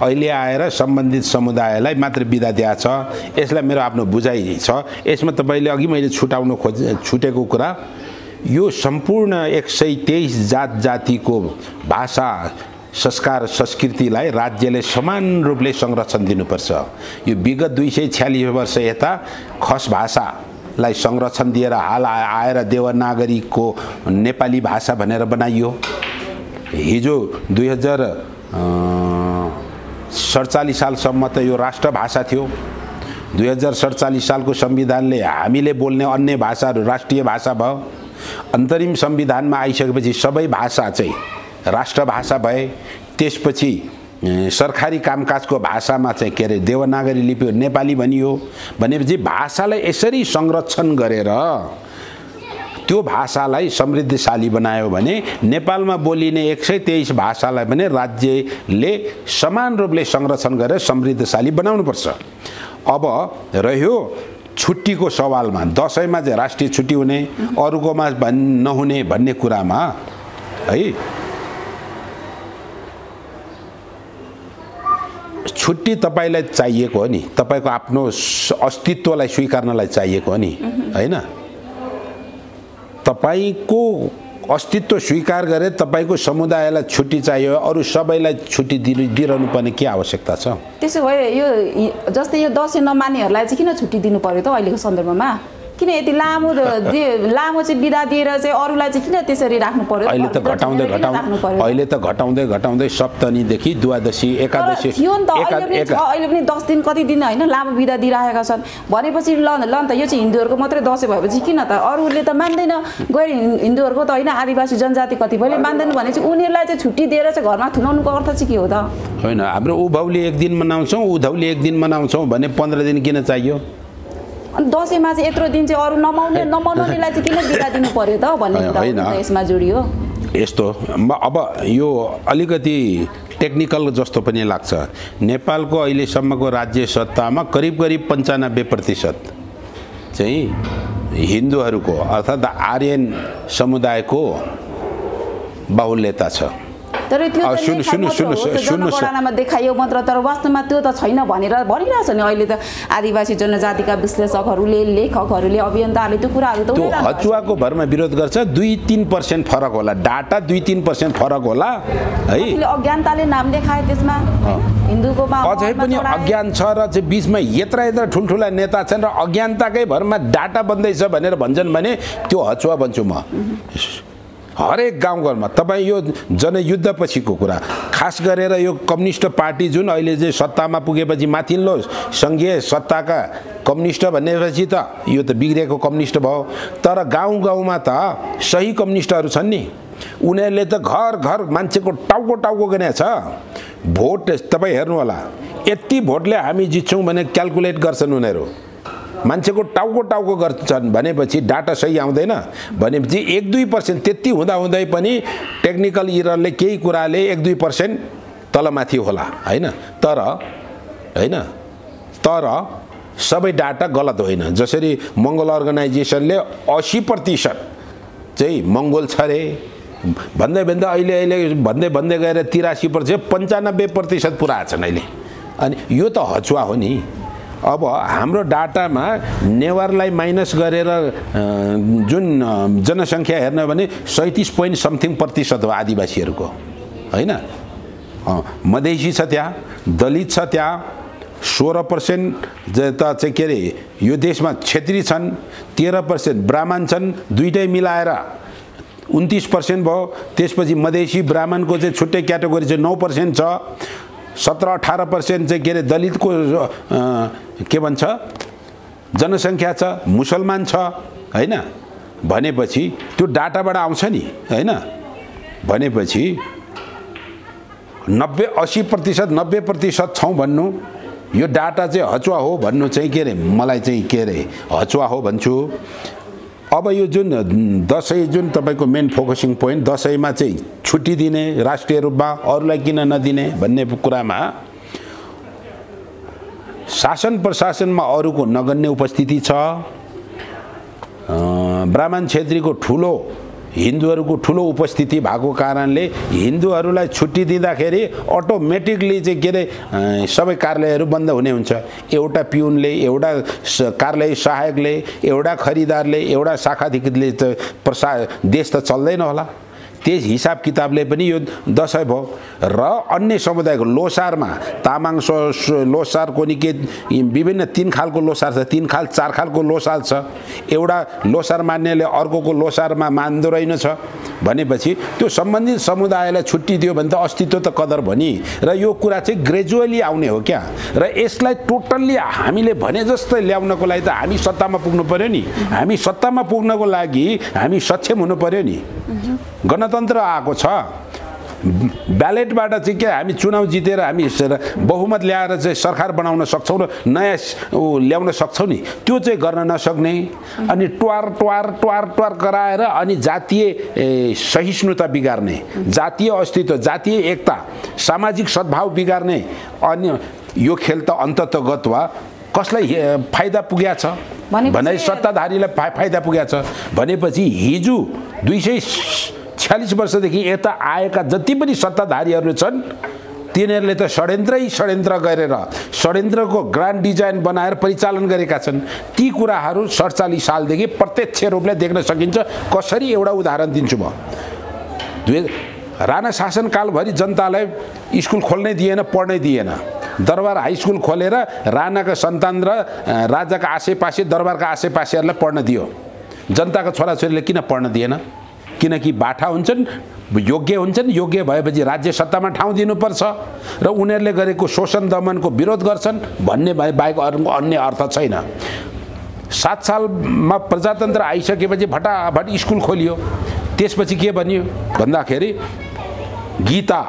अहिले आएर सम्बन्धित समुदायलाई मात्र बिदा दिएको छ। यसलाई मेरो आफ्नो बुझाइ छ। यसमा तपाईँले अघि मैले छुटेको कुरा, यो सम्पूर्ण 123 जातिको भाषा संस्कार संस्कृतिलाई राज्यले समान रूपले संरक्षण दिनुपर्छ। यो विगत 246 वर्ष यता खस भाषालाई संरक्षण दिएर हाल आएर देवनागरीको नेपाली भाषा भनेर बनाइयो। हिजो 2047 सालसम्म त यो राष्ट्रभाषा थियो। 2047 सालको संविधानले हामीले बोल्ने अन्य भाषाहरू राष्ट्रिय भाषा भयो। अन्तरिम संविधानमा आइसकेपछि सबै भाषा चाहिँ राष्ट्रभाषा भए। त्यसपछि सरकारी कामकाजको भाषामा चाहिँ के अरे देवनागरी लिपि नेपाली भनियो। भनेपछि भाषालाई यसरी संरक्षण गरेर त्यो भाषालाई समृद्धशाली बनायो भने नेपालमा बोलिने 123 भाषालाई पनि राज्यले समान रूपले संरक्षण गरेर समृद्धशाली बनाउनुपर्छ। अब रह्यो छुट्टीको सवालमा, दसैँमा चाहिँ राष्ट्रिय छुट्टी हुने, अरूकोमा नहुने भन्ने कुरामा है, छुट्टी तपाईँलाई चाहिएको हो नि, तपाईँको आफ्नो अस्तित्वलाई स्वीकार्नलाई चाहिएको हो नि, होइन? तपाईँको अस्तित्व स्वीकार गरे तपाईँको समुदायलाई छुट्टी चाहियो, अरू सबैलाई छुट्टी दिइरहनु पर्ने के आवश्यकता छ? त्यसो भए यो जस्तै यो दसैँ नमान्नेहरूलाई चाहिँ किन छुट्टी दिनु पर्यो त अहिलेको सन्दर्भमा? किन यति लामो चाहिँ बिदा दिएर चाहिँ अरूलाई चाहिँ किन त्यसरी राख्नु पर्यो? अहिले त घटाउँदै सप्तमीदेखि द्वादशी एकादशी थियो नि त, अहिले पनि 10 दिन कति दिन होइन लामो बिदा दिइरहेका छन् भनेपछि ल नि त यो चाहिँ हिन्दूहरूको मात्रै दसैँ भएपछि किन त अरूले त मान्दैन, गैर हिन्दूहरूको त होइन आदिवासी जनजाति कतिपयले मान्दैन भने चाहिँ उनीहरूलाई चाहिँ छुट्टी दिएर चाहिँ घरमा थुनाउनुको अर्थ चाहिँ के हो त? होइन, हाम्रो उभौली 1 दिन मनाउँछौँ, उधौली 1 दिन मनाउँछौँ भने 15 दिन किन चाहियो? अनि दसैँमा चाहिँ यत्रो दिन चाहिँ अरू नमनाउनेलाई चाहिँ किन बिदा दिनु पर्यो त भन्ने कुरा यसमा जोडियो। यस्तो अब यो अलिकति टेक्निकल जस्तो पनि लाग्छ। नेपालको अहिलेसम्मको राज्य सत्तामा करिब 95% चाहिँ हिन्दूहरूको अर्थात् आर्यन समुदायको बाहुल्यता छ। तर त्यो पुराणमा देखाइयो मात्र, तर वास्तवमा त्यो त छैन भनेर भनिरहेछ नि अहिले त आदिवासी जनजातिका विश्लेषकहरूले, लेखकहरूले, अभियन्ताहरूले त्यो कुराहरू त त्यो हचुवाको भरमा विरोध गर्छ। 2-3% फरक होला, डाटा 2-3% फरक होला है। अज्ञानताले नाम देखाए त्यसमा हिन्दूको अझै पनि अज्ञान छ र चाहिँ बिचमा यत्रा ठुल्ठुला नेता छन् र अज्ञानताकै भरमा डाटा बन्दैछ भनेर भन्छन् भने त्यो हचुवा भन्छु म। हरेक गाउँघरमा तपाईँ यो जनयुद्ध पछिको कुरा, खास गरेर यो कम्युनिस्ट पार्टी जुन अहिले चाहिँ सत्तामा पुगेपछि माथिल्लो सङ्घीय सत्ताका कम्युनिस्ट भनेपछि त यो त बिग्रेको कम्युनिस्ट भयो। तर गाउँमा त सही कम्युनिस्टहरू छन् नि, उनीहरूले त घर मान्छेको टाउको गनेछ। भोट तपाईँ हेर्नु होला, यति भोटले हामी जित्छौँ भने क्यालकुलेट गर्छन् उनीहरू, मान्छेको टाउको गर्छन् भनेपछि डाटा सही आउँदैन भनेपछि 1-2% त्यति हुँदै पनि टेक्निकल इररले केही कुराले 1-2% तलमाथि होला होइन। तर सबै डाटा गलत होइन। जसरी मङ्गोल अर्गनाइजेसनले 80% चाहिँ मङ्गोल छ रे भन्दै अहिले भन्दै गएर 83%, 95% पुरा छन् अहिले। अनि यो त हचुवा हो नि। अब हाम्रो डाटामा नेवारलाई माइनस गरेर जुन जनसङ्ख्या हेर्न भने 37.something% हो आदिवासीहरूको होइन। मधेसी छ त्यहाँ, दलित छ त्यहाँ 16% त चाहिँ के अरे यो देशमा क्षेत्री छन्, 13% ब्राह्मण छन्, दुईटै मिलाएर 29% भयो। त्यसपछि मधेसी ब्राह्मणको चाहिँ छुट्टै क्याटेगोरी चाहिँ 9% छ। 17-18% चाहिँ के अरे दलितको के भन्छ जनसङ्ख्या छ, मुसलमान छ होइन। भनेपछि त्यो डाटाबाट आउँछ नि होइन। भनेपछि 80%, 90% छौँ भन्नु, यो डाटा चाहिँ हचुवा हो भन्नु चाहिँ के अरे मलाई चाहिँ के अरे हचुवा हो भन्छु। अब यो जुन दसैँ जुन तपाईँको मेन फोकसिङ पोइन्ट, दसैँमा चाहिँ छुट्टी दिने राष्ट्रिय रूपमा, अरूलाई किन नदिने भन्ने कुरामा शासन प्रशासनमा अरूको नगन्य उपस्थिति छ। ब्राह्मण क्षेत्रीको ठुलो, हिन्दूहरूको ठुलो उपस्थिति भएको कारणले हिन्दूहरूलाई छुट्टी दिँदाखेरि अटोमेटिकली चाहिँ के अरे सबै कार्यालयहरू बन्द हुने हुन्छ। एउटा पिउनले, एउटा कार्यालय सहायकले, एउटा खरिदारले, एउटा शाखाधिकृतले देश त चल्दैन होला। त्यस हिसाब किताबले पनि यो दसैँ भयो। र अन्य समुदायको लोसारमा तामाङ लोसार कोनिके विभिन्न 3 खालको लोसार छ, 3 खाल 4 खालको लोसार छ। एउटा लोसार मान्नेले अर्कोको लोसारमा मान्दो रहेनछ भनेपछि त्यो सम्बन्धित समुदायलाई छुट्टी दियो भने त अस्तित्व त कदर भनी। र यो कुरा चाहिँ ग्रेजुअली आउने हो क्या। र यसलाई टोटल्ली हामीले भने जस्तै ल्याउनको लागि त हामी सत्तामा पुग्नु पर्यो नि। हामी सत्तामा पुग्नको लागि हामी सक्षम हुनु पर्यो नि। गणतन्त्र आएको छ, ब्यालेटबाट चाहिँ के हामी चुनाव जितेर हामी बहुमत ल्याएर चाहिँ सरकार बनाउन सक्छौँ र नयाँ ल्याउन सक्छौँ नि। त्यो चाहिँ गर्न नसक्ने अनि ट्वार कराएर अनि जातीय सहिष्णुता बिगार्ने, जातीय अस्तित्व, जातीय एकता, सामाजिक सद्भाव बिगार्ने अनि यो खेल त अन्ततगत वा कसलाई फाइदा पुग्या छ भने सत्ताधारीलाई फाइदा पुग्या छ भनेपछि हिजो 246 वर्षदेखि यता आएका जति पनि सत्ताधारीहरू छन् तिनीहरूले त षड्यन्त्र गरेर षड्यन्त्रको ग्रान्ड डिजाइन बनाएर परिचालन गरेका छन्। ती कुराहरू 47 सालदेखि प्रत्यक्ष रूपले देख्न सकिन्छ। कसरी एउटा उदाहरण दिन्छु म। राणा शासनकालभरि जनतालाई स्कुल खोल्नै दिएन, पढ्नै दिएन। दरबार हाई स्कुल खोलेर राणाका सन्तान र राजाका आसेपासे दरबारका आसेपासेहरूलाई पढ्न दियो। जनताको छोराछोरीले किन पढ्न दिएन? किनकि बाठा हुन्छन्, योग्य हुन्छन्, योग्य भएपछि राज्य सत्तामा ठाउँ दिनुपर्छ र उनीहरूले गरेको शोषण दमनको विरोध गर्छन् भन्ने बाहेक अन्य अर्थ छैन। 7 सालमा प्रजातन्त्र आइसकेपछि फटाफट स्कुल खोलियो। त्यसपछि के भनियो भन्दाखेरि गीता,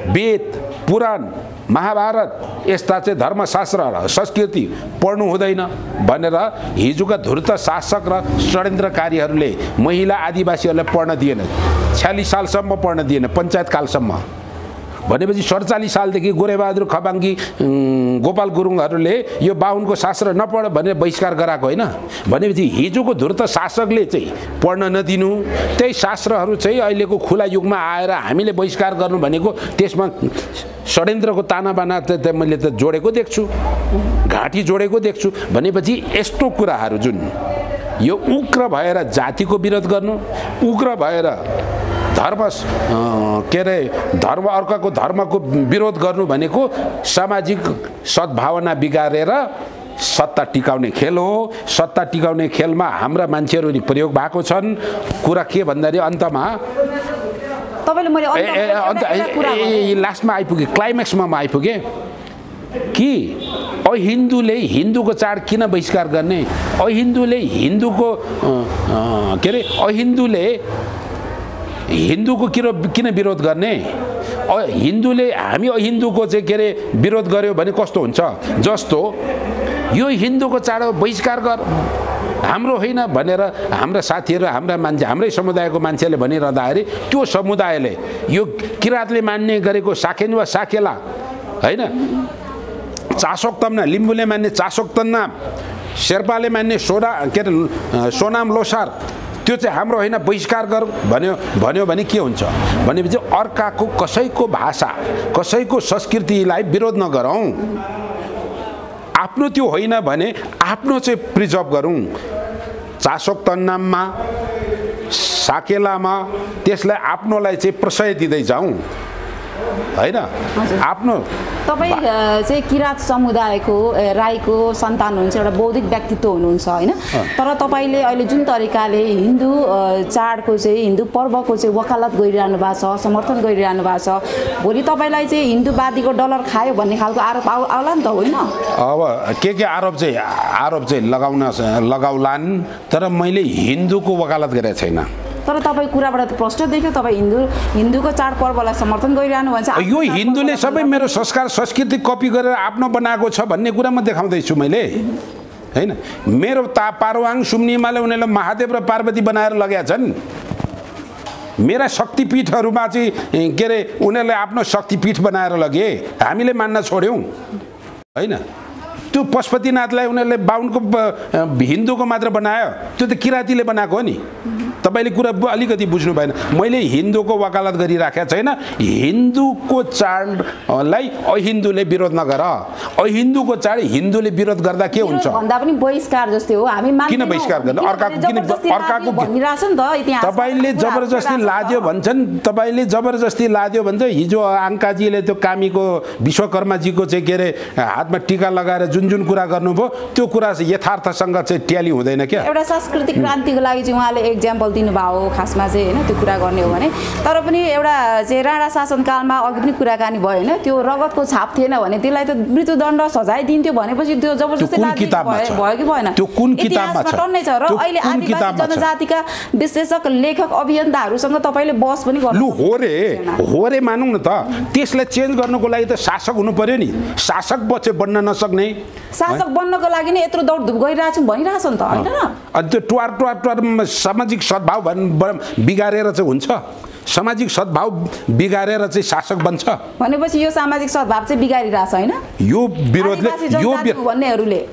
वेद, पुराण, महाभारत यस्ता चाहिँ धर्मशास्त्र र संस्कृति पढ्नु हुँदैन भनेर हिजोका धूर्त शासक र षड्यन्त्रकारीहरूले महिला आदिवासीहरूलाई पढ्न दिएन। 46 सालसम्म पढ्न दिएन, पञ्चायत कालसम्म। भनेपछि 47 सालदेखि गोरेबहादुर खपाङ्गी, गोपाल गुरुङहरूले यो बाहुनको शास्त्र नपढ भनेर बहिष्कार गराएको होइन। भनेपछि हिजोको धूर्त शासकले चाहिँ पढ्न नदिनु, त्यही शास्त्रहरू चाहिँ अहिलेको खुला युगमा आएर हामीले बहिष्कार गर्नु भनेको त्यसमा षड्यन्त्रको तानाबाना त मैले त जोडेको देख्छु, घाँटी जोडेको देख्छु। भनेपछि यस्तो कुराहरू जुन यो उग्र भएर जातिको विरोध गर्नु, उग्र भएर धर्म अर्काको धर्मको विरोध गर्नु भनेको सामाजिक सद्भावना बिगारेर सत्ता टिकाउने खेल हो। सत्ता टिकाउने खेलमा हाम्रा मान्छेहरू नि प्रयोग भएको छन्। कुरा के भन्दाखेरि अन्तमा लास्टमा आइपुगेँ, क्लाइम्याक्समा म आइपुगेँ कि हिन्दूले हिन्दूको चाड किन बहिष्कार गर्ने? हिन्दूले हिन्दूको हिन्दूले हिन्दूको किन विरोध गर्ने? हिन्दूले हामी अहिन्दूको चाहिँ के अरे विरोध गर्यो भने कस्तो हुन्छ? जस्तो यो हिन्दूको चाड बहिष्कार गर, हाम्रो होइन भनेर हाम्रा साथीहरू, हाम्रा मान्छे, हाम्रै समुदायको मान्छेले भनिरहँदाखेरि त्यो समुदायले यो किराँतले मान्ने गरेको साकेन वा साकेला होइन, चासोक तम्ना, लिम्बूले मान्ने चासोक तन्ना, शेर्पाले मान्ने सोनाम लोसार, त्यो चाहिँ हाम्रो होइन, बहिष्कार गर भन्यो भने के हुन्छ? भनेपछि अर्काको कसैको भाषा, कसैको संस्कृतिलाई विरोध नगरौँ। आफ्नो त्यो होइन भने आफ्नो चाहिँ प्रिजर्भ गरौँ। चासोक तन्नाममा, साकेलामा त्यसलाई आफ्नोलाई चाहिँ प्रशय दिँदै जाउँ होइन। आफ्नो तपाईँ चाहिँ किराँत समुदायको राईको सन्तान हुनुहुन्छ, एउटा बौद्धिक व्यक्तित्व हुनुहुन्छ होइन। तर तपाईँले अहिले जुन तरिकाले हिन्दू चाडको चाहिँ, हिन्दू पर्वको चाहिँ वकालत गरिरहनु भएको छ, समर्थन गरिरहनु भएको छ, भोलि तपाईँलाई चाहिँ हिन्दूवादीको डलर खायो भन्ने खालको आरोप आउला नि त होइन? अब के आरोप चाहिँ लगाउलान्, तर मैले हिन्दूको वकालत गरेको छैन। तर तपाईँ कुराबाट प्रश्न देख्यो, तपाईँ हिन्दूको चाडपर्वलाई समर्थन गरिरहनु भन्छ। यो हिन्दूले सबै मेरो संस्कार संस्कृति कपी गरेर आफ्नो बनाएको छ भन्ने कुरा म देखाउँदैछु मैले होइन। मेरो पारुवाङ सुम्निमाले उनीहरूले महादेव र पार्वती बनाएर लगेका छन्। मेरा शक्तिपीठहरूमा चाहिँ के अरे उनीहरूले आफ्नो शक्तिपीठ बनाएर लगे, हामीले मान्न छोड्यौँ होइन। त्यो पशुपतिनाथलाई उनीहरूले बाहुनको हिन्दूको मात्र बनायो, त्यो त किराँतीले बनाएको हो नि। तपाईँले कुरा अलिकति बुझ्नु भएन। मैले हिन्दूको वकालत गरिराखेको छैन। हिन्दूको चाडलाई अहिन्दूले विरोध नगर। अहिन्दूको चाड हिन्दूले विरोध गर्दा के हुन्छ भन्दा पनि बहिष्कार जस्तै हो। हामी किन बहिष्कार गर्नु? अर्काको भनिरहेछ नि त इतिहास। तपाईँले जबरजस्ती लाद्यो भन्छन्, तपाईँले जबरजस्ती लाद्यो भन्छ। हिजो आङ्काजीले त्यो कामीको विश्वकर्माजीको चाहिँ के अरे हातमा टिका लगाएर जुन कुरा गर्नुभयो त्यो कुरा यथार्थसँग चाहिँ ट्याली हुँदैन क्या। एउटा सांस्कृतिक क्रान्तिको लागि चाहिँ उहाँले एक्जाम्पल दिनुभयो खासमा चाहिँ होइन, त्यो कुरा गर्ने हो भने। तर पनि एउटा चाहिँ राणा शासनकालमा अघि पनि कुराकानी भयो होइन, त्यो रगतको छाप थिएन भने त्यसलाई त मृत्युदण्ड सजाय दिन्थ्यो भनेपछि त्यो जबरजस्ती भयो कि भएन? त्यो कुन किताबमा टन्नै छ। र अहिले आदिवासी जनजातिका विश्लेषक लेखक अभियन्ताहरूसँग तपाईँले बहस पनि गर्नु होरे मानौँ न त। त्यसलाई चेन्ज गर्नुको लागि त शासक हुनु पर्यो नि। शासक बन्न नसक्ने, शासक बन्नको लागि नै यत्रो दौडधुप गरिरहेछौँ भनिरहेछ नि त होइन र? अनि त्यो टुवार सामाजिक सद्भाव बिगारेर चाहिँ हुन्छ? सामाजिक सद्भाव बिगारेर चाहिँ शासक बन्छ भनेपछि यो सामाजिक सद्भाव चाहिँ बिगारिरहेछ होइन? यो विरोधले भन्नेहरूले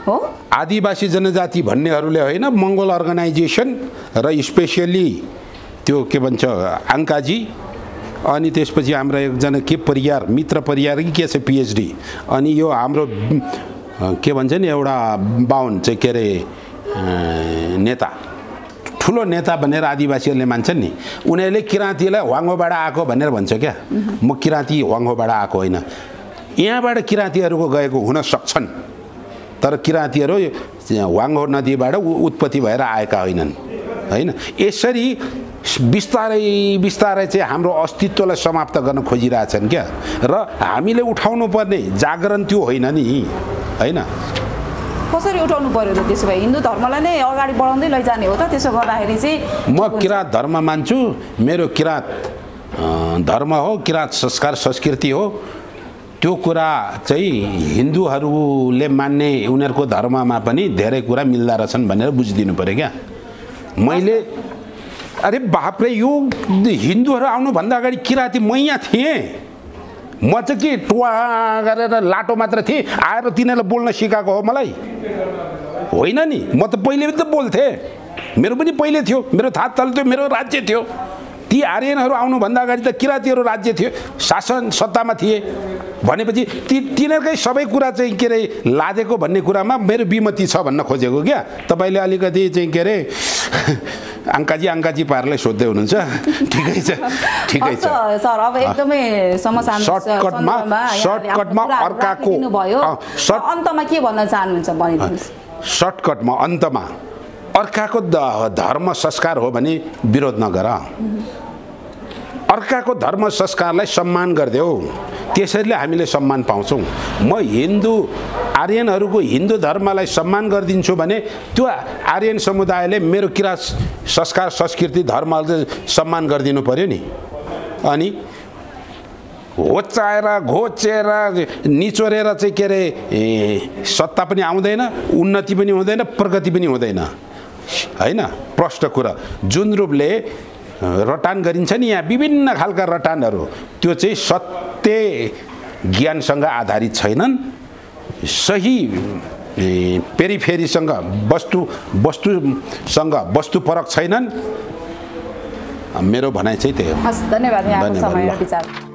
हो, आदिवासी जनजाति भन्नेहरूले होइन, मङ्गोल अर्गनाइजेसन र स्पेसियली त्यो के भन्छ आङ्काजी, अनि त्यसपछि हाम्रा एकजना के परियार, मित्र परियार कि के छ पिएचडी, अनि यो हाम्रो के भन्छ नि एउटा बाहुन चाहिँ के अरे नेता, ठुलो नेता भनेर आदिवासीहरूले मान्छन् नि। उनीहरूले किराँतीलाई वाङ्गोबाट आएको भनेर भन्छ क्या। म किराँती वाङ्गोबाट आएको होइन। यहाँबाट किराँतीहरूको गएको हुन सक्छन्, तर किराँतीहरू वाङ्गो नदीबाट उत्पत्ति भएर आएका होइनन् हैन। यसरी बिस्तारै बिस्तारै चाहिँ हाम्रो अस्तित्वलाई समाप्त गर्न खोजिरहेछन् क्या। र हामीले उठाउनु पर्ने जागरण त्यो होइन नि हैन। कसरी उठाउनु पर्यो त त्यसो भए? हिन्दू धर्मलाई नै अगाडि बढाउँदै लैजाने हो त? त्यसो गर्दाखेरि चाहिँ म किराँत धर्म मान्छु, मेरो किराँत धर्म हो, किराँत संस्कार संस्कृति हो। त्यो कुरा चाहिँ हिन्दूहरूले मान्ने उनीहरूको धर्ममा पनि धेरै कुरा मिल्दा रहेछन् भनेर बुझिदिनु पऱ्यो क्या। मैले अरे बापरे, यो हिन्दूहरू आउनुभन्दा अगाडि किराँती म यहाँ थिएँ। म चाहिँ के टुवा गरेर लाटो मात्र थिएँ, आएर तिनीहरूलाई बोल्न सिकाएको हो मलाई? होइन नि, म त पहिले पनि त बोल्थेँ, मेरो पनि पहिले थियो, मेरो थाहा चल्थ्यो, मेरो राज्य थियो। ती आर्यनहरू आउनुभन्दा अगाडि त किराँतीहरू राज्य थियो, शासन सत्तामा थिए भनेपछि तिनीहरूकै सबै कुरा चाहिँ के अरे लादेको भन्ने कुरामा मेरो विमति छ भन्न खोजेको क्या। तपाईँले अलिकति चाहिँ के अरे अङ्काजी पारलाई सोध्दै हुनुहुन्छ। ठिकै छ, ठिकै छ सर। अब एकदमै सर्टकटमा अर्काको अन्तमा के भन्न चाहनुहुन्छ भनिदिनुहोस्। सर्टकटमा अन्तमा अर्काको धर्म संस्कार हो भने विरोध नगर, अर्काको धर्म संस्कारलाई सम्मान गरिदेऊ, त्यसैले हामीले सम्मान पाउँछौँ। म हिन्दू आर्यनहरूको हिन्दू धर्मलाई सम्मान गरिदिन्छु भने त्यो आर्यन समुदायले मेरो किराँत संस्कार संस्कृति धर्मलाई सम्मान गरिदिनु पर्यो नि। अनि होचाएर घोचेर निचोरेर चाहिँ के अरे सत्ता पनि आउँदैन, उन्नति पनि हुँदैन, प्रगति पनि हुँदैन हैन। प्रष्ट कुरा जुन रूपले रटान गरिन्छ नि यहाँ विभिन्न खालका रटानहरू, त्यो चाहिँ सत्य ज्ञानसँग आधारित छैनन्, सही पेरिफेरीसँग वस्तुसँग वस्तुपरक छैनन्। मेरो भनाइ चाहिँ त्यही हो। धन्यवाद।